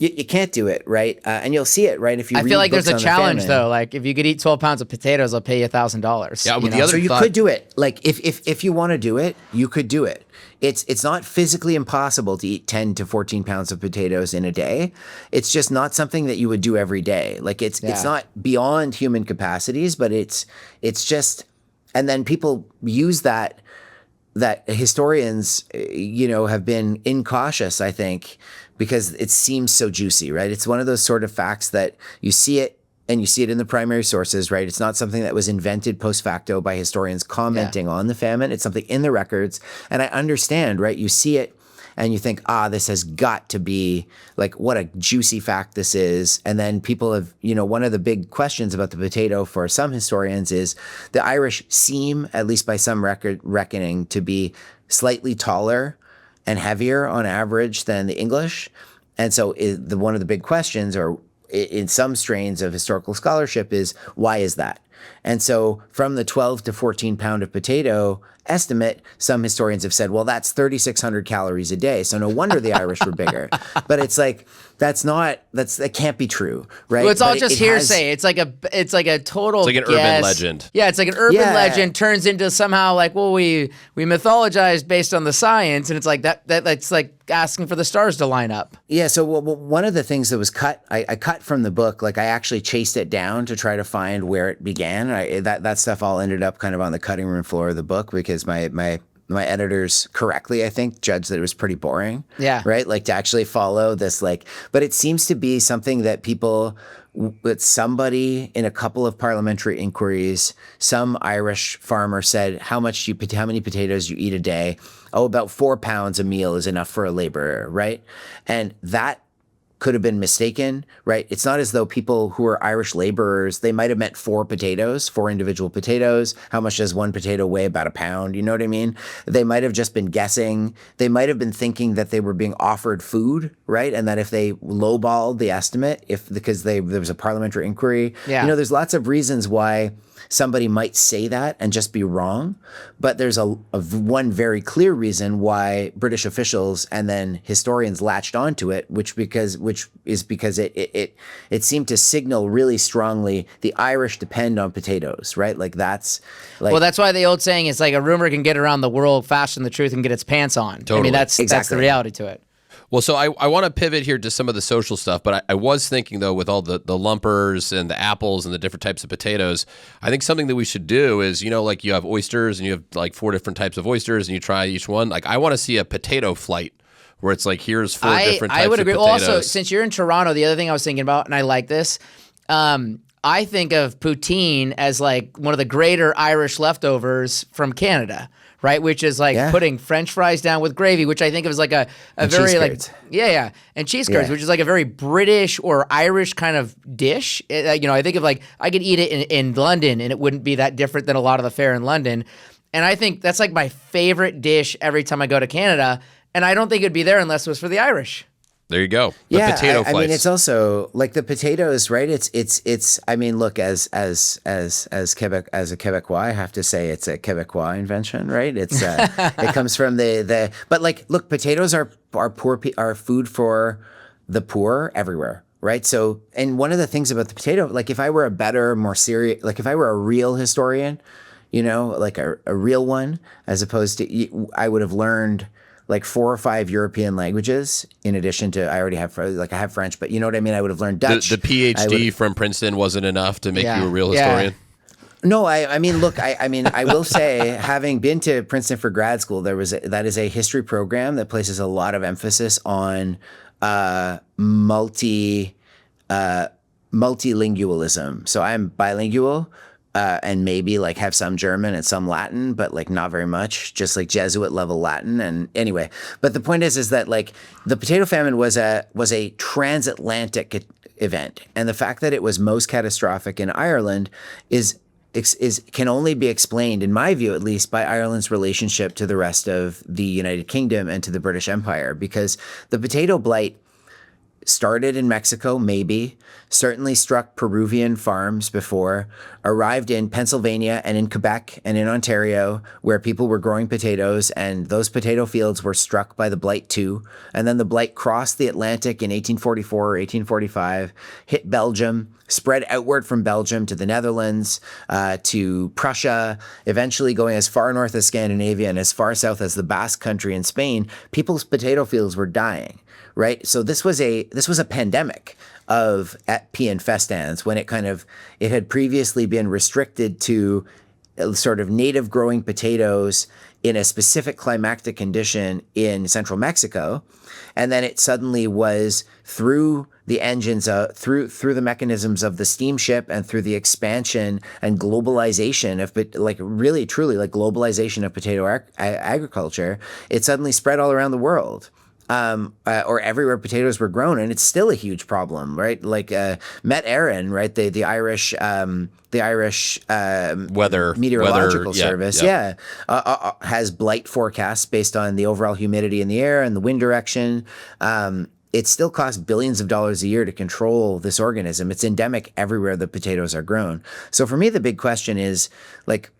You can't do it, right? And you'll see it, right? If you I read feel like books there's a on the challenge, famine. though. Like, if you could eat 12 pounds of potatoes, I'll pay you $1,000. Yeah, but So you could do it. Like, if you want to do it, you could do it. It's not physically impossible to eat 10 to 14 pounds of potatoes in a day. It's just not something that you would do every day. Like, it's not beyond human capacities, but it's just, and then people use that historians, have been incautious, I think, because it seems so juicy, right? It's one of those sort of facts that you see it, and you see it in the primary sources, right? It's not something that was invented post facto by historians commenting on the famine. It's something in the records. And I understand, right? You see it and you think, this has got to be like, what a juicy fact this is. And then people have, one of the big questions about the potato for some historians is the Irish seem, at least by some reckoning, to be slightly taller and heavier on average than the English. And so one of the big questions, or in some strains of historical scholarship, is why is that? And so from the 12 to 14 pound of potato estimate, some historians have said, well, that's 3,600 calories a day. So no wonder the Irish were bigger. But it's like, that can't be true, right? Well, it's all just hearsay. It's like a total It's like an guess. urban legend. Yeah, it's like an urban legend turns into somehow like, well, we mythologized based on the science, and it's like that's like asking for the stars to line up. Yeah, so one of the things that was cut, I cut from the book, like I actually chased it down to try to find where it began. That stuff all ended up kind of on the cutting room floor of the book because my editors correctly, I think, judged that it was pretty boring. Yeah. Right? Like to actually follow this, but it seems to be something that somebody in a couple of parliamentary inquiries, some Irish farmer said, how many potatoes you eat a day? Oh, about 4 pounds a meal is enough for a laborer, right? And that could have been mistaken, right? It's not as though people who are Irish laborers, they might have meant 4 individual potatoes. How much does one potato weigh? About a pound. You know what I mean? They might have just been guessing. They might have been thinking that they were being offered food, right? And that if they lowballed the estimate, because there was a parliamentary inquiry, there's lots of reasons why somebody might say that and just be wrong, but there's one very clear reason why British officials and then historians latched onto it, which is because it seemed to signal really strongly the Irish depend on potatoes, right? Like that's like, well, that's why the old saying is like a rumor can get around the world faster than the truth can get its pants on. Totally. I mean, that's the reality to it. Well, so I want to pivot here to some of the social stuff, but I was thinking, though, with all the lumpers and the apples and the different types of potatoes, I think something that we should do is, like you have oysters and you have like 4 different types of oysters and you try each one. Like I want to see a potato flight where it's like, here's 4 different types I would agree. of potatoes. Also, since you're in Toronto, the other thing I was thinking about, and I like this, I think of poutine as like one of the greater Irish leftovers from Canada, right? Which is like putting French fries down with gravy, which I think of as like a very like and cheese curds, which is like a very British or Irish kind of dish. I think of like I could eat it in London and it wouldn't be that different than a lot of the fare in London. And I think that's like my favorite dish every time I go to Canada. And I don't think it'd be there unless it was for the Irish. There you go. The potato I mean, it's also like the potatoes, right? It's. I mean, look, as Quebec, as a Quebecois, I have to say it's a Quebecois invention, right? It's it comes from the. But like, look, potatoes are food for the poor everywhere, right? So, and one of the things about the potato, like, if I were a better, more serious, like, if I were a real historian, like a real one, as opposed to, I would have learned like 4 or 5 European languages in addition to, I already have, like I have French, but you know what I mean? I would have learned Dutch. The PhD from Princeton wasn't enough to make you a real historian? No, I mean, look, I will say, having been to Princeton for grad school, that is a history program that places a lot of emphasis on multilingualism. So I'm bilingual. And maybe like have some German and some Latin, but like not very much, just like Jesuit level Latin. And anyway, but the point is that like the potato famine was a transatlantic event, and the fact that it was most catastrophic in Ireland can only be explained, in my view at least, by Ireland's relationship to the rest of the United Kingdom and to the British Empire, because the potato blight started in Mexico, maybe, certainly struck Peruvian farms before, arrived in Pennsylvania and in Quebec and in Ontario, where people were growing potatoes, and those potato fields were struck by the blight too. And then the blight crossed the Atlantic in 1844 or 1845, hit Belgium, spread outward from Belgium to the Netherlands, to Prussia, eventually going as far north as Scandinavia and as far south as the Basque Country in Spain. People's potato fields were dying. Right. So this was a pandemic of P. infestans, when it had previously been restricted to sort of native growing potatoes in a specific climatic condition in central Mexico. And then it suddenly was through the engines, through the mechanisms of the steamship and through the expansion and globalization of, like, really, truly, like, globalization of potato agriculture, it suddenly spread all around the world. Or everywhere potatoes were grown, and it's still a huge problem, right? Like Met Éireann, right? The Irish weather meteorological service, has blight forecasts based on the overall humidity in the air and the wind direction. It still costs billions of dollars a year to control this organism. It's endemic everywhere the potatoes are grown. So for me, the big question is, like,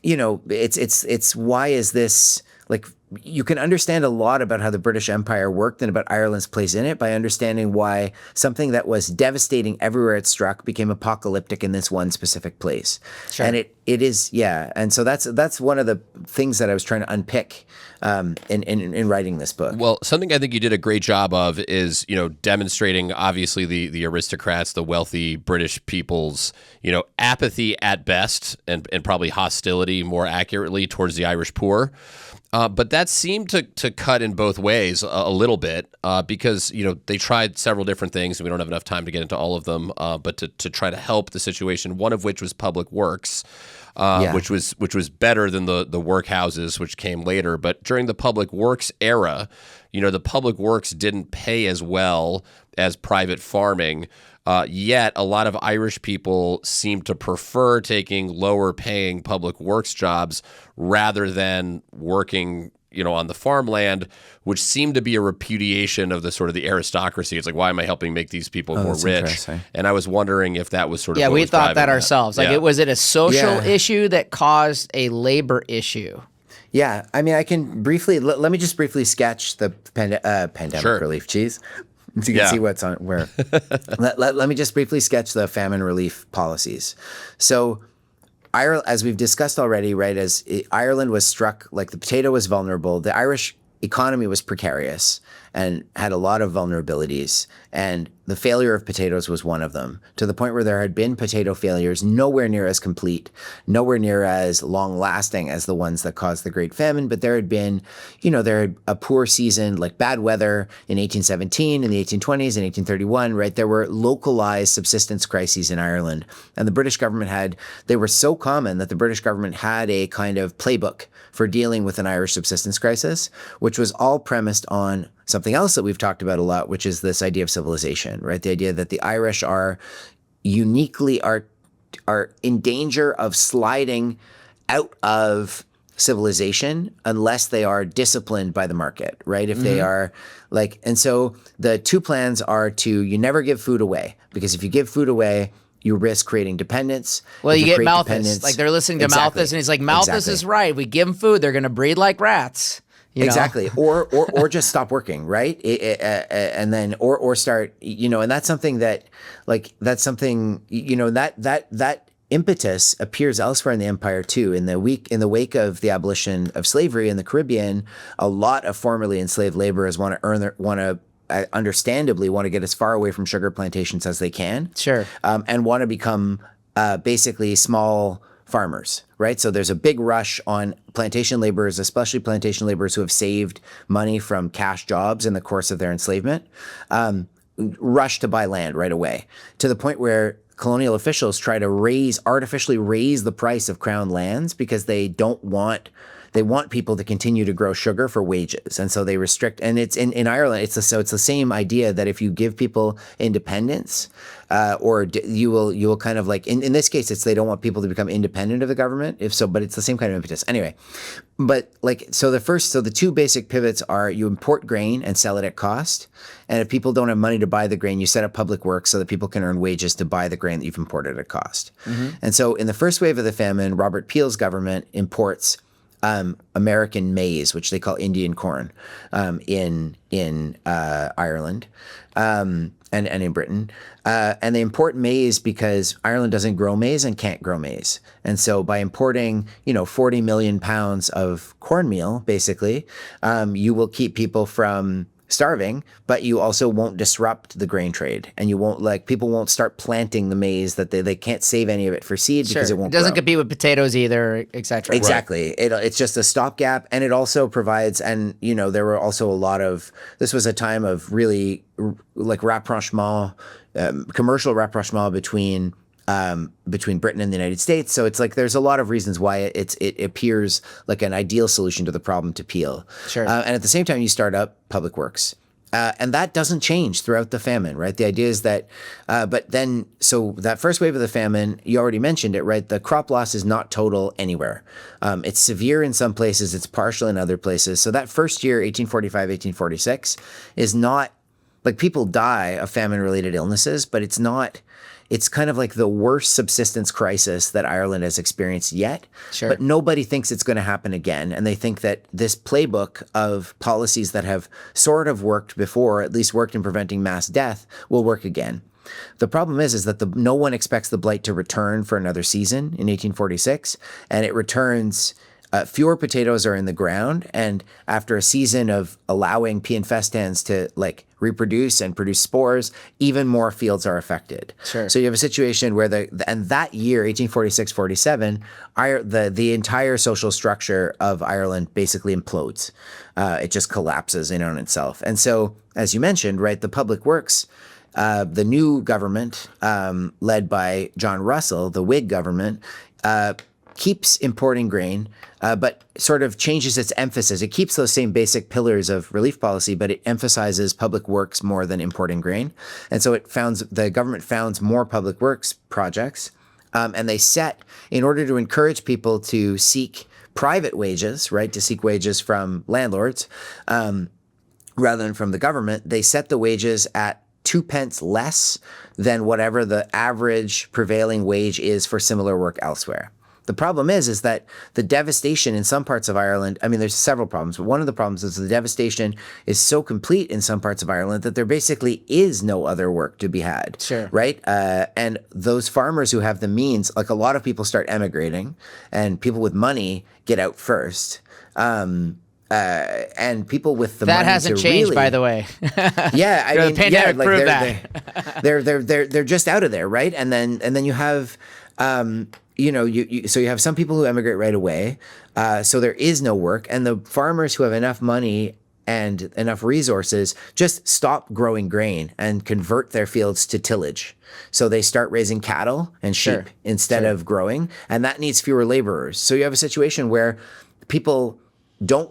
it's why is this, like, you can understand a lot about how the British Empire worked and about Ireland's place in it by understanding why something that was devastating everywhere it struck became apocalyptic in this one specific place. Sure. And it is, and so that's one of the things that I was trying to unpick in writing this book. Well, something I think you did a great job of is, demonstrating obviously the aristocrats, the wealthy British people's, apathy at best and probably hostility more accurately towards the Irish poor. But that seemed to cut in both ways a little bit because, they tried several different things, and we don't have enough time to get into all of them, but to try to help the situation, one of which was public works, which was better than the workhouses, which came later. But during the public works era, the public works didn't pay as well as private farming. Yet a lot of Irish people seem to prefer taking lower paying public works jobs rather than working, on the farmland, which seemed to be a repudiation of the sort of the aristocracy. It's like, why am I helping make these people more rich? And I was wondering if that was sort of what we was thought that driving ourselves. Like, was it a social issue that caused a labor issue? Yeah, I mean, I can briefly let me just briefly sketch the pandemic relief. Geez. So you can see what's on where. let me just briefly sketch the famine relief policies. So, Ireland, as we've discussed already, right, as Ireland was struck, like the potato was vulnerable, the Irish economy was precarious and had a lot of vulnerabilities, and the failure of potatoes was one of them, to the point where there had been potato failures nowhere near as complete, nowhere near as long-lasting as the ones that caused the Great Famine, but there had been, there had a poor season, like bad weather in 1817, in the 1820s, in 1831, right? There were localized subsistence crises in Ireland, and the British government they were so common that the British government had a kind of playbook for dealing with an Irish subsistence crisis, which was all premised on something else that we've talked about a lot, which is this idea of civilization, right? The idea that the Irish are uniquely are in danger of sliding out of civilization unless they are disciplined by the market, right? If they are and so the two plans are you never give food away, because if you give food away, you risk creating dependence. Well, you get Malthus. Like they're listening to Malthus, and he's like, Malthus is right. We give them food, they're going to breed like rats. Exactly. Or just stop working, right? And then, or start, and that's something that that impetus appears elsewhere in the empire too. In the wake of the abolition of slavery in the Caribbean, a lot of formerly enslaved laborers understandably want to get as far away from sugar plantations as they can. Sure. And want to become basically small farmers, right? So there's a big rush on plantation laborers, especially plantation laborers who have saved money from cash jobs in the course of their enslavement, rush to buy land right away, to the point where colonial officials try to artificially raise the price of crown lands because they want people to continue to grow sugar for wages. And so they restrict, and it's in Ireland, it's the same idea that if you give people independence, you will kind of in this case, they don't want people to become independent of the government, but it's the same kind of impetus. Anyway, but so the two basic pivots are you import grain and sell it at cost. And if people don't have money to buy the grain, you set up public works so that people can earn wages to buy the grain that you've imported at cost. And so in the first wave of the famine, Robert Peel's government imports American maize, which they call Indian corn, in Ireland and in Britain. And they import maize because Ireland doesn't grow maize and can't grow maize. And so by importing, 40 million pounds of cornmeal, basically, you will keep people from starving, but you also won't disrupt the grain trade, and you won't people won't start planting the maize that they can't save any of it for seed because it won't. It doesn't grow. compete with potatoes either, etc. Exactly. Right. It's just a stopgap, and it also provides. And there were also a lot of. This was a time of really rapprochement, commercial rapprochement between Britain and the United States. So it's there's a lot of reasons why it appears like an ideal solution to the problem to Peel. Sure. And at the same time, you start up public works. And that doesn't change throughout the famine, right? The idea is that, so that first wave of the famine, you already mentioned it, right? The crop loss is not total anywhere. It's severe in some places, it's partial in other places. So that first year, 1845, 1846, is not, people die of famine-related illnesses, but it's not. It's kind of like the worst subsistence crisis that Ireland has experienced yet. Sure. But nobody thinks it's going to happen again. And they think that this playbook of policies that have sort of worked before, at least worked in preventing mass death, will work again. The problem is that no one expects the blight to return for another season in 1846. And it returns, fewer potatoes are in the ground. And after a season of allowing P. infestans to reproduce and produce spores, even more fields are affected. Sure. So you have a situation where that year, 1846-47, the entire social structure of Ireland basically implodes. It just collapses in on itself. And so, as you mentioned, right, the public works, the new government, led by John Russell, the Whig government, keeps importing grain, but sort of changes its emphasis. It keeps those same basic pillars of relief policy, but it emphasizes public works more than importing grain. And so the government founds more public works projects, and they in order to encourage people to seek private wages, right, to seek wages from landlords, rather than from the government, they set the wages at 2 pence less than whatever the average prevailing wage is for similar work elsewhere. The problem is that the devastation in some parts of Ireland, there's several problems, but one of the problems is the devastation is so complete in some parts of Ireland that there basically is no other work to be had. Sure. Right? And those farmers who have the means, a lot of people start emigrating, and people with money get out first. and people with the That money hasn't to changed, really, by the way. yeah, I mean, the pandemic like proved that. they're just out of there, right? And then you have, so you have some people who emigrate right away, so there is no work, and the farmers who have enough money and enough resources just stop growing grain and convert their fields to tillage. So they start raising cattle and sheep instead of growing, and that needs fewer laborers. So you have a situation where people don't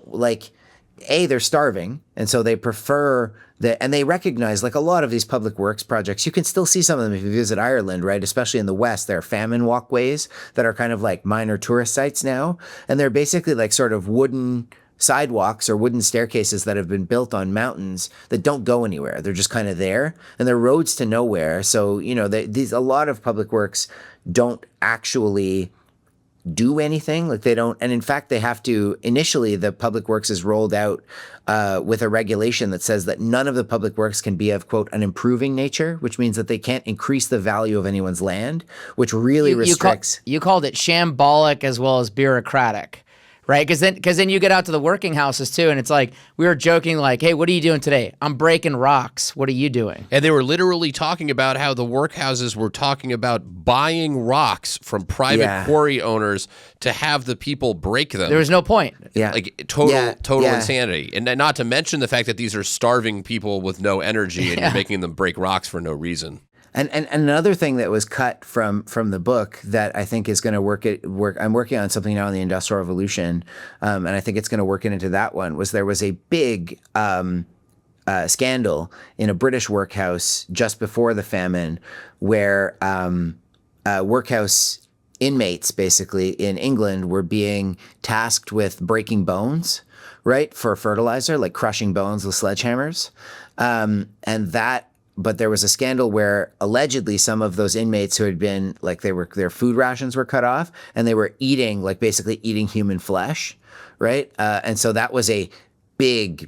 they're starving, and so they prefer and they recognize, like a lot of these public works projects, you can still see some of them if you visit Ireland, right? Especially in the West, there are famine walkways that are kind of like minor tourist sites now, and they're basically like sort of wooden sidewalks or wooden staircases that have been built on mountains that don't go anywhere. They're just kind of there, and they're roads to nowhere. So a lot of public works don't actually do anything. Like they don't, and in fact, they have to. Initially, the public works is rolled out with a regulation that says that none of the public works can be of, quote, an improving nature, which means that they can't increase the value of anyone's land, which really restricts. You called it shambolic as well as bureaucratic. Right, because then you get out to the working houses too, and it's like we were joking, like, "Hey, what are you doing today? I'm breaking rocks. What are you doing?" And they were literally talking about how the workhouses were talking about buying rocks from private quarry owners to have the people break them. There was no point. Yeah, like total insanity, and not to mention the fact that these are starving people with no energy, and you're making them break rocks for no reason. And another thing that was cut from the book that I think is going to work. I'm working on something now on the Industrial Revolution, and I think it's going to work into that one. Was there was a big scandal in a British workhouse just before the famine, where workhouse inmates, basically in England, were being tasked with breaking bones, right, for fertilizer, like crushing bones with sledgehammers, But there was a scandal where allegedly some of those inmates who had been their food rations were cut off, and they were basically eating human flesh, right? And so that was a big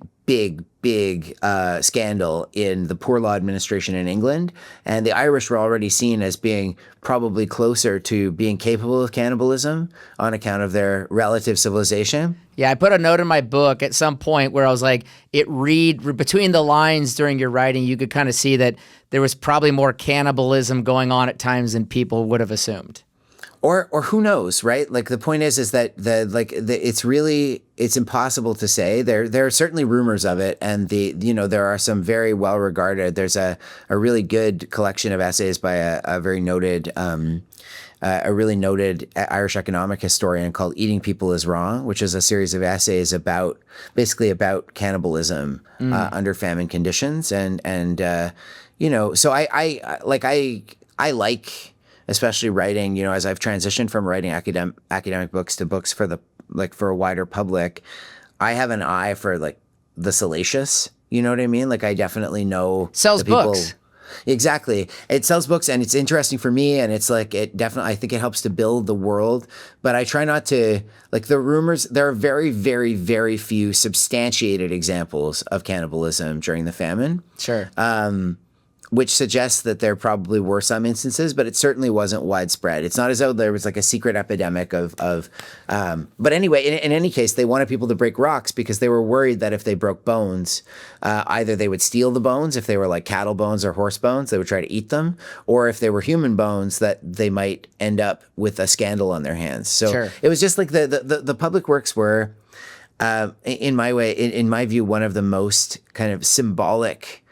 scandal in the Poor Law administration in England. And the Irish were already seen as being probably closer to being capable of cannibalism on account of their relative civilization. Yeah, I put a note in my book at some point where I was like, between the lines during your writing, you could kind of see that there was probably more cannibalism going on at times than people would have assumed. Or who knows, right? Like the point is that it's impossible to say. There are certainly rumors of it, and there are some very well regarded. There's a really good collection of essays by a really noted Irish economic historian called "Eating People is Wrong," which is a series of essays about cannibalism under famine conditions, so I like. Especially writing, as I've transitioned from writing academic books to books for for a wider public, I have an eye for the salacious. You know what I mean? Like I definitely know sells books. Exactly. It sells books, and it's interesting for me, and it's I think it helps to build the world, but I try not to, the rumors, there are very, very, very few substantiated examples of cannibalism during the famine. Sure. Which suggests that there probably were some instances, but it certainly wasn't widespread. It's not as though there was a secret epidemic but anyway, in any case, they wanted people to break rocks because they were worried that if they broke bones, either they would steal the bones, if they were cattle bones or horse bones, they would try to eat them, or if they were human bones, that they might end up with a scandal on their hands. So It was just the public works were, in my view, one of the most kind of symbolic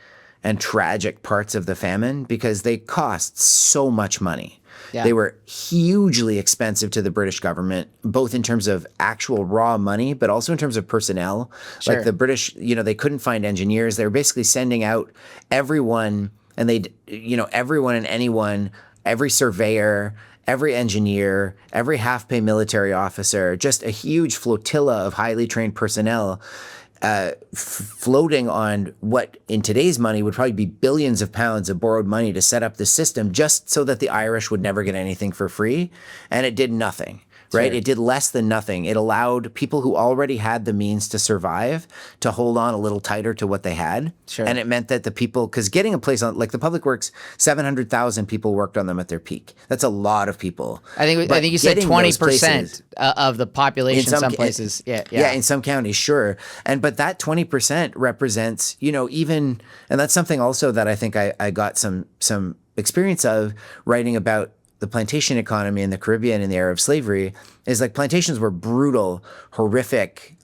and tragic parts of the famine because they cost so much money. Yeah. They were hugely expensive to the British government, both in terms of actual raw money, but also in terms of personnel. Sure. Like the British, they couldn't find engineers. They were basically sending out everyone, and everyone and anyone, every surveyor, every engineer, every half-pay military officer, just a huge flotilla of highly trained personnel floating on what in today's money would probably be billions of pounds of borrowed money to set up the system just so that the Irish would never get anything for free. And it did nothing, right? Sure. It did less than nothing. It allowed people who already had the means to survive to hold on a little tighter to what they had. Sure. And it meant that the people, because getting a place on, like the public works, 700,000 people worked on them at their peak. That's a lot of people. I think you said 20% of the population in some places. Yeah, in some counties, sure. But that 20% represents, even, and that's something also that I think I got some experience of writing about the plantation economy in the Caribbean in the era of slavery, is like plantations were brutal, horrific,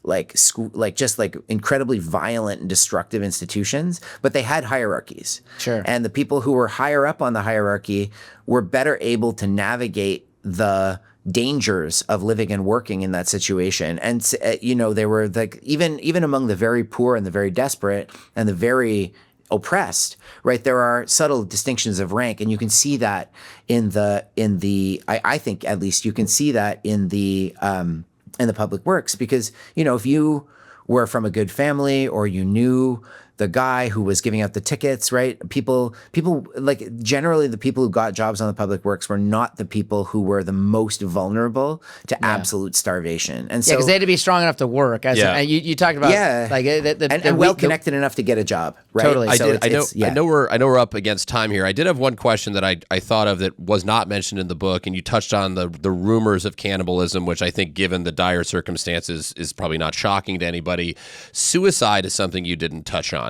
just incredibly violent and destructive institutions, but they had hierarchies. Sure. And the people who were higher up on the hierarchy were better able to navigate the dangers of living and working in that situation. And, they were like, even among the very poor and the very desperate and the very oppressed, right? There are subtle distinctions of rank, and you can see that I think at least you can see that in the public works, because if you were from a good family or you knew the guy who was giving out the tickets, right? People like generally the people who got jobs on the public works were not the people who were the most vulnerable to absolute starvation. And so, because they had to be strong enough to work. And you talked about and well connected enough to get a job, right? Totally. I know we're up against time here. I did have one question that I thought of that was not mentioned in the book, and you touched on the rumors of cannibalism, which I think, given the dire circumstances, is probably not shocking to anybody. Suicide is something you didn't touch on.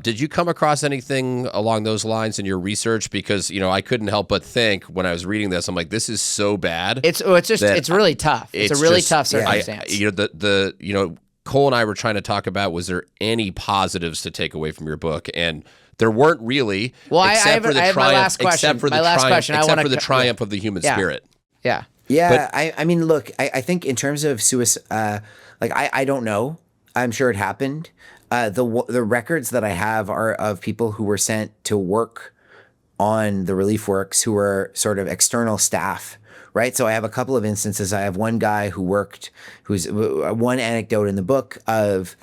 Did you come across anything along those lines in your research? Because I couldn't help but think when I was reading this, I'm like, this is so bad. It's really tough. It's a really tough circumstance. Cole and I were trying to talk about, was there any positives to take away from your book? And there weren't really. Well, I have my last question. Except for the triumph of the human spirit. Yeah. Yeah. I mean, look, I think in terms of suicide, I don't know. I'm sure it happened. The records that I have are of people who were sent to work on the relief works who were sort of external staff, right? So I have a couple of instances. I have one guy who's one anecdote in the book of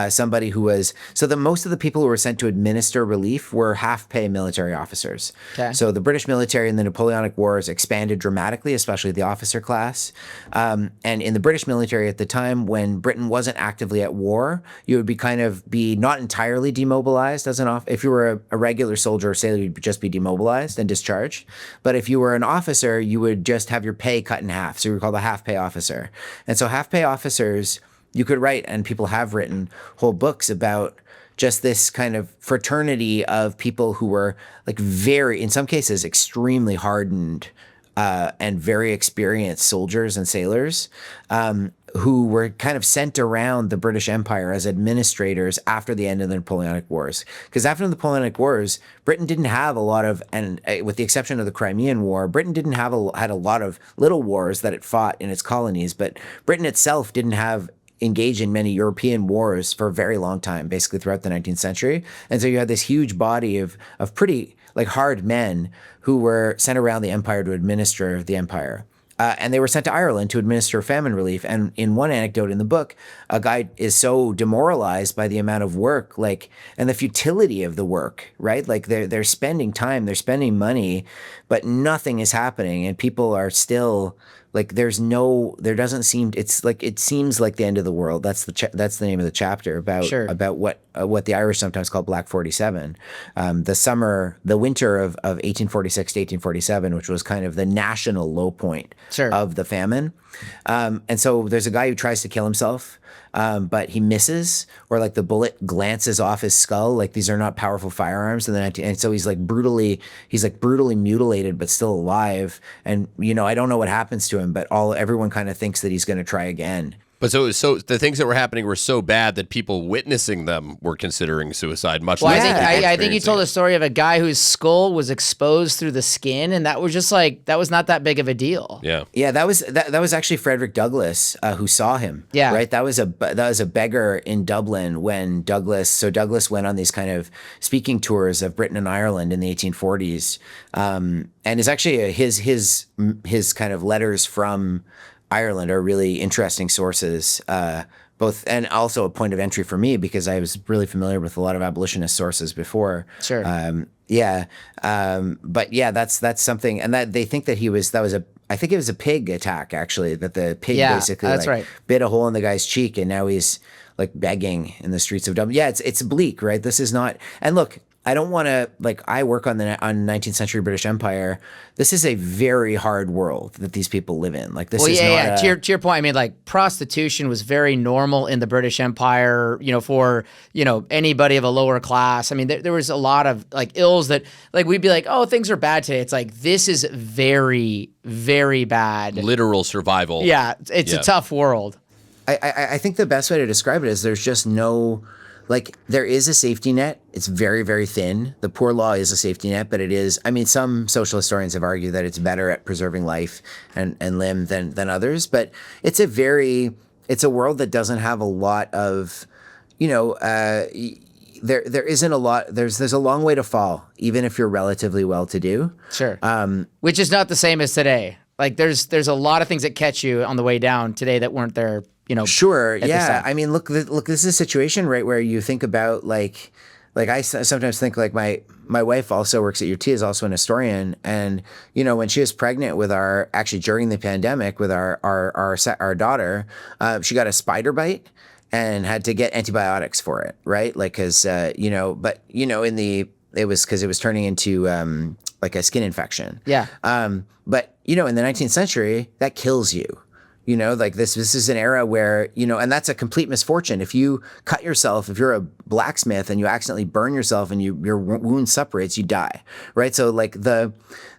somebody who was, most of the people who were sent to administer relief were half-pay military officers. Okay. So the British military in the Napoleonic Wars expanded dramatically, especially the officer class. And in the British military at the time, when Britain wasn't actively at war, you would be not entirely demobilized if you were a regular soldier or sailor, you'd just be demobilized and discharged. But if you were an officer, you would just have your pay cut in half. So you were called a half-pay officer. And so half-pay officers, you could write, and people have written whole books about just this kind of fraternity of people who were very, in some cases, extremely hardened and very experienced soldiers and sailors who were kind of sent around the British Empire as administrators after the end of the Napoleonic Wars. Because after the Napoleonic Wars, Britain didn't have a lot of, and with the exception of the Crimean War, Britain didn't had a lot of little wars that it fought in its colonies, but Britain itself didn't have engaged in many European wars for a very long time, basically throughout the 19th century. And so you had this huge body of pretty hard men who were sent around the empire to administer the empire. And they were sent to Ireland to administer famine relief. And in one anecdote in the book, a guy is so demoralized by the amount of work, and the futility of the work, right? They're spending time, they're spending money, but nothing is happening. And people are still there doesn't seem, it seems like the end of the world. That's the name of the chapter about what the Irish sometimes call Black 47. The winter of 1846 to 1847, which was kind of the national low point of the famine. And so there's a guy who tries to kill himself, but he misses, or the bullet glances off his skull. These are not powerful firearms. And so he's brutally mutilated, but still alive. And, I don't know what happens to him, but everyone kind of thinks that he's going to try again. But so the things that were happening were so bad that people witnessing them were considering suicide. I think you told a story of a guy whose skull was exposed through the skin, and that was just that was not that big of a deal. Yeah. That was actually Frederick Douglass who saw him. Yeah, right. That was a beggar in Dublin when Douglass went on these kind of speaking tours of Britain and Ireland in the 1840s, and it's actually his kind of letters from Ireland are really interesting sources, both, and also a point of entry for me because I was really familiar with a lot of abolitionist sources before. Sure. But that's something, and that they think that I think it was a pig attack, actually, that the pig Yeah, basically that's right. bit a hole in the guy's cheek, and now he's like begging in the streets of Dublin. Yeah, it's bleak, right? This is not. And look, I don't want to I work on 19th century British Empire. This is a very hard world that these people live in. Like this Well, is yeah, not yeah. To your point, I mean, like prostitution was very normal in the British Empire. For anybody of a lower class. I mean, there was a lot of like ills that like we'd be like, oh, things are bad today. It's like this is very, very bad. Literal survival. Yeah, it's a tough world. I think the best way to describe it is there's just no. Like there is a safety net. It's very, very thin. The poor law is a safety net, but it is, I mean, some social historians have argued that it's better at preserving life and limb than others, but it's a world that doesn't have a lot of, there isn't a lot, there's a long way to fall, even if you're relatively well-to-do. Sure. Which is not the same as today. Like there's a lot of things that catch you on the way down today that weren't there. Sure. Yeah. I mean, look, this is a situation, right, where you think about like I sometimes think like my wife also works at UT, is also an historian. And, when she was pregnant with during the pandemic with our daughter, she got a spider bite and had to get antibiotics for it. Right. Like, cause, it was cause it was turning into, like a skin infection. Yeah. But, in the 19th century, that kills you. Like this is an era where, and that's a complete misfortune. If you cut yourself, if you're a blacksmith and you accidentally burn yourself and your wound separates, you die. Right. So like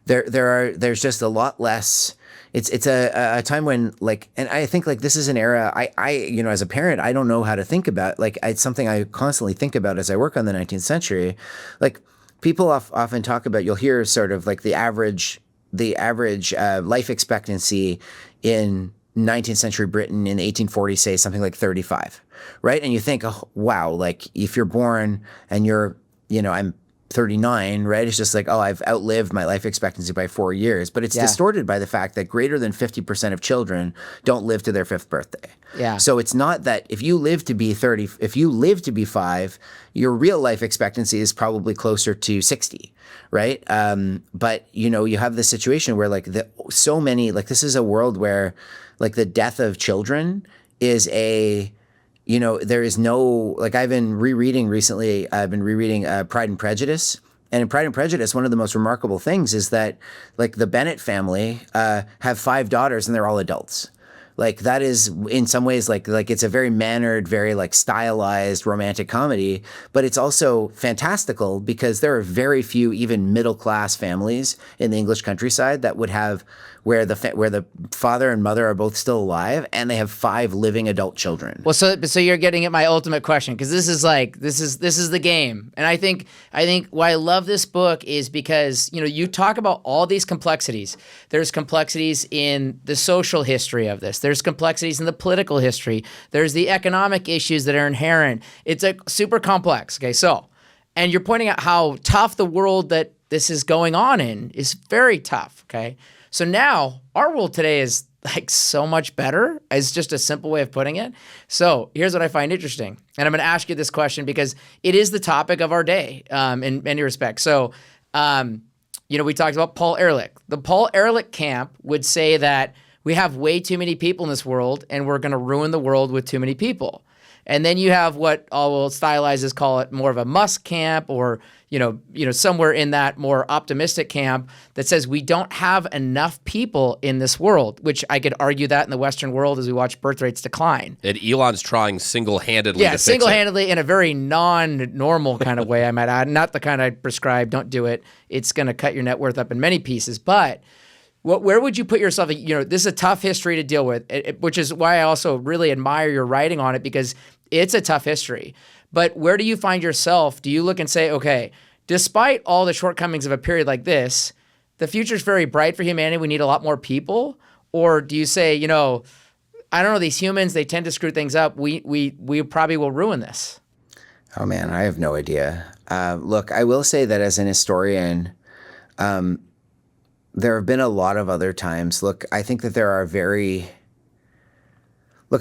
there's just a lot less. It's a time when and I think like this is an era I as a parent, I don't know how to think about, it's something I constantly think about as I work on the 19th century. Like people often talk about, you'll hear sort of like the average life expectancy in 19th century Britain in the 1840s, say something like 35, right? And you think, oh, wow, like if you're born and you're, I'm 39, right? It's just like, oh, I've outlived my life expectancy by 4 years. But it's distorted by the fact that greater than 50% of children don't live to their 5th birthday. Yeah. So it's not that if you live to be 30, if you live to be 5, your real life expectancy is probably closer to 60, right? But, you have this situation where so many, this is a world where the death of children is there is no, I've been rereading recently, Pride and Prejudice. And in Pride and Prejudice, one of the most remarkable things is that the Bennet family have 5 daughters and they're all adults. That is in some ways it's a very mannered, very stylized romantic comedy, but it's also fantastical because there are very few even middle class families in the English countryside that would have where the father and mother are both still alive and they have 5 living adult children. Well, so you're getting at my ultimate question, because this is the game, and I think why I love this book is because you talk about all these complexities. There's complexities in the social history of this. There's complexities in the political history. There's the economic issues that are inherent. It's super complex. Okay, and you're pointing out how tough the world that this is going on in is very tough. Okay. So now our world today is so much better, is just a simple way of putting it. So here's what I find interesting. And I'm going to ask you this question because it is the topic of our day in many respects. So, we talked about Paul Ehrlich. The Paul Ehrlich camp would say that we have way too many people in this world and we're going to ruin the world with too many people. And then you have what all stylizers call it more of a Musk camp, or somewhere in that more optimistic camp that says we don't have enough people in this world, which I could argue that in the Western world as we watch birth rates decline. And Elon's trying single-handedly to fix it. Single-handedly in a very non-normal kind of way, I might add. Not the kind I prescribe, don't do it. It's going to cut your net worth up in many pieces. But where would you put yourself? This is a tough history to deal with, which is why I also really admire your writing on it, because it's a tough history. But where do you find yourself? Do you look and say, okay, despite all the shortcomings of a period like this, the future is very bright for humanity. We need a lot more people. Or do you say, I don't know, these humans, they tend to screw things up. We probably will ruin this. Oh man, I have no idea. Look, I will say that as an historian, there have been a lot of other times. Look, I think that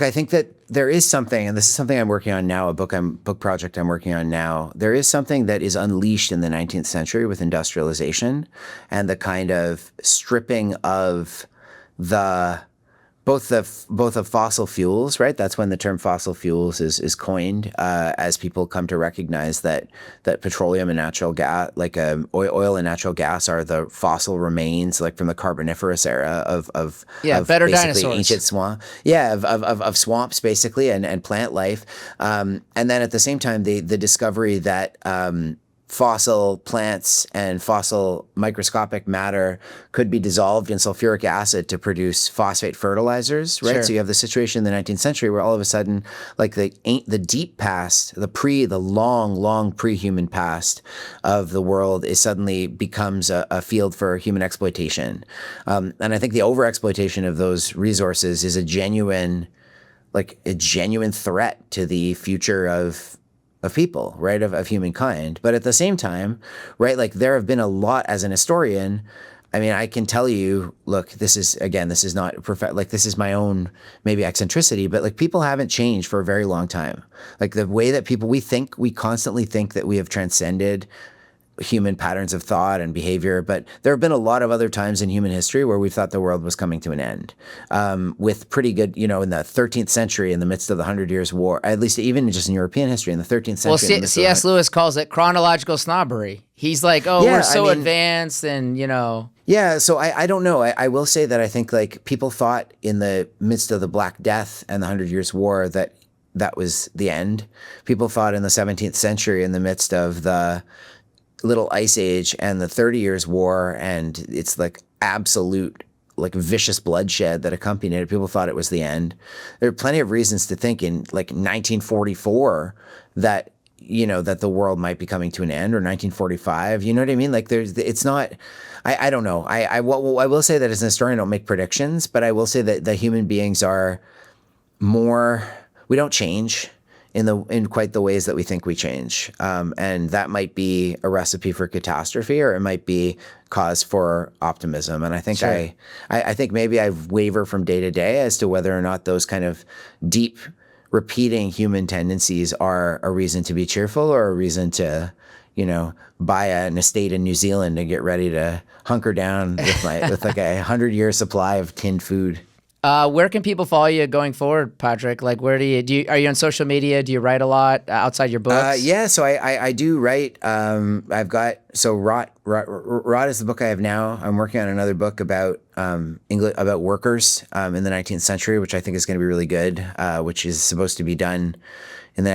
I think that there is something, and this is something I'm working on now, a book project I'm working on now. There is something that is unleashed in the 19th century with industrialization and the kind of stripping of both of fossil fuels, right? That's when the term fossil fuels is coined, as people come to recognize that petroleum and natural gas, like oil and natural gas, are the fossil remains, like from the Carboniferous era of better basically dinosaurs. ancient swamp, of swamps basically and plant life, and then at the same time the discovery that fossil plants and fossil microscopic matter could be dissolved in sulfuric acid to produce phosphate fertilizers, right? Sure. So you have the situation in the 19th century where all of a sudden, like the deep past, the long pre-human past of the world suddenly becomes a field for human exploitation. And I think the overexploitation of those resources is a genuine threat to the future of people, right, of humankind. But at the same time, right, like there have been a lot, as an historian, I mean, I can tell you, look, this is not this is my own maybe eccentricity, but like people haven't changed for a very long time. Like the way that we constantly think that we have transcended human patterns of thought and behavior, but there have been a lot of other times in human history where we thought the world was coming to an end, with pretty good, in the 13th century, in the midst of the 100 Years' War, at least even just in European history, in the 13th century. Well, C.S. Lewis calls it chronological snobbery. He's like, we're so advanced and, Yeah, so I don't know. I will say that I think like people thought in the midst of the Black Death and the 100 Years' War that was the end. People thought in the 17th century, in the midst of the Little Ice Age and the 30 Years' War, and it's like absolute like vicious bloodshed that accompanied it, people thought it was the end. There are plenty of reasons to think in like 1944 that that the world might be coming to an end, or 1945. You know what I mean? Like it's not. I don't know. I will say that as an historian, I don't make predictions, but I will say that the human beings are more. We don't change in quite the ways that we think we change. And that might be a recipe for catastrophe, or it might be cause for optimism. And I think Sure. I think maybe I waver from day to day as to whether or not those kind of deep repeating human tendencies are a reason to be cheerful, or a reason to, buy an estate in New Zealand and get ready to hunker down with like a 100-year supply of tinned food. Where can people follow you going forward, Padraic? Like, where are you on social media? Do you write a lot outside your books? Yeah, so I do write. I've got, so Rot is the book I have now. I'm working on another book about about workers in the 19th century, which I think is going to be really good, which is supposed to be done in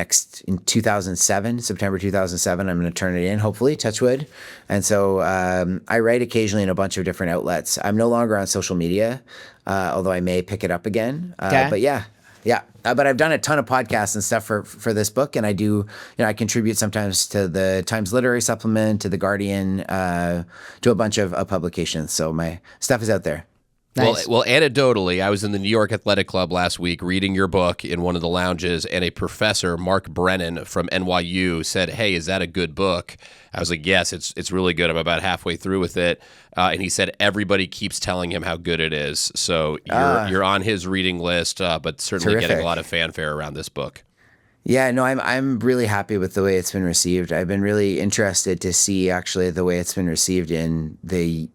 2007, September 2007. I'm going to turn it in, hopefully, touch wood. And so I write occasionally in a bunch of different outlets. I'm no longer on social media, although I may pick it up again. Okay. But yeah. But I've done a ton of podcasts and stuff for this book, and I do, I contribute sometimes to the Times Literary Supplement, to The Guardian, to a bunch of publications. So my stuff is out there. Nice. Well, anecdotally, I was in the New York Athletic Club last week reading your book in one of the lounges, and a professor, Mark Brennan from NYU, said, "Hey, is that a good book?" I was like, "Yes, it's really good. I'm about halfway through with it." And he said everybody keeps telling him how good it is. So you're on his reading list, but certainly Terrific. getting a lot of fanfare around this book. Yeah, no, I'm really happy with the way it's been received. I've been really interested to see actually the way it's been received in the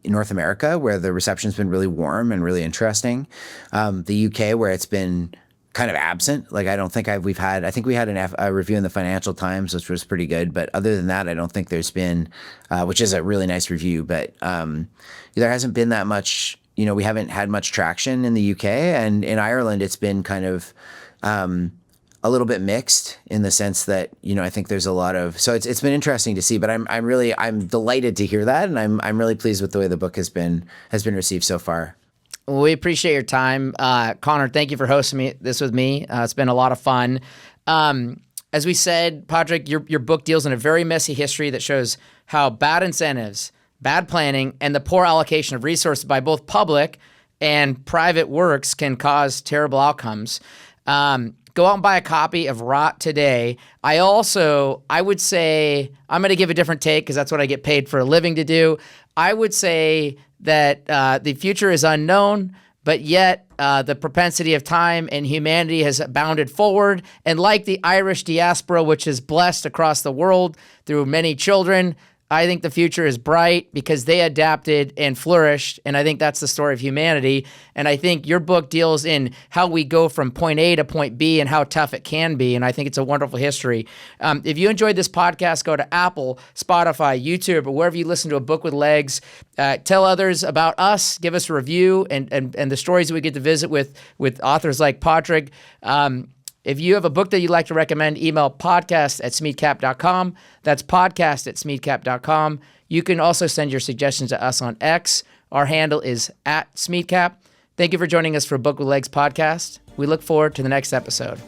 North America, where the reception's been really warm and really interesting. The UK, where it's been kind of absent. Like I think we had a review in the Financial Times, which was pretty good. But other than that, I don't think there's been, which is a really nice review. But there hasn't been that much. We haven't had much traction in the UK, and in Ireland, it's been kind of a little bit mixed in the sense that, I think there's a lot of, so it's been interesting to see, but I'm delighted to hear that. And I'm really pleased with the way the book has been received so far. Well, we appreciate your time. Conor, thank you for hosting this with me. It's been a lot of fun. As we said, Padraic, your book deals in a very messy history that shows how bad incentives, bad planning, and the poor allocation of resources by both public and private works can cause terrible outcomes. Go out and buy a copy of Rot today. I would say, I'm going to give a different take because that's what I get paid for a living to do. I would say that the future is unknown, but yet the propensity of time and humanity has bounded forward. And like the Irish diaspora, which is blessed across the world through many children, I think the future is bright because they adapted and flourished, and I think that's the story of humanity. And I think your book deals in how we go from point A to point B and how tough it can be, and I think it's a wonderful history. If you enjoyed this podcast, go to Apple, Spotify, YouTube, or wherever you listen to A Book with Legs. Tell others about us, give us a review, and the stories that we get to visit with authors like Padraic. If you have a book that you'd like to recommend, email podcast@smeadcap.com. That's podcast@smeadcap.com. You can also send your suggestions to us on X. Our handle is @SmeadCap. Thank you for joining us for A Book with Legs podcast. We look forward to the next episode.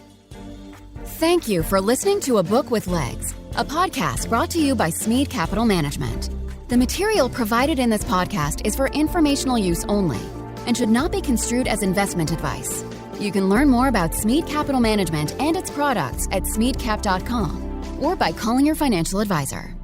Thank you for listening to A Book with Legs, a podcast brought to you by Smead Capital Management. The material provided in this podcast is for informational use only and should not be construed as investment advice. You can learn more about Smead Capital Management and its products at smeadcap.com or by calling your financial advisor.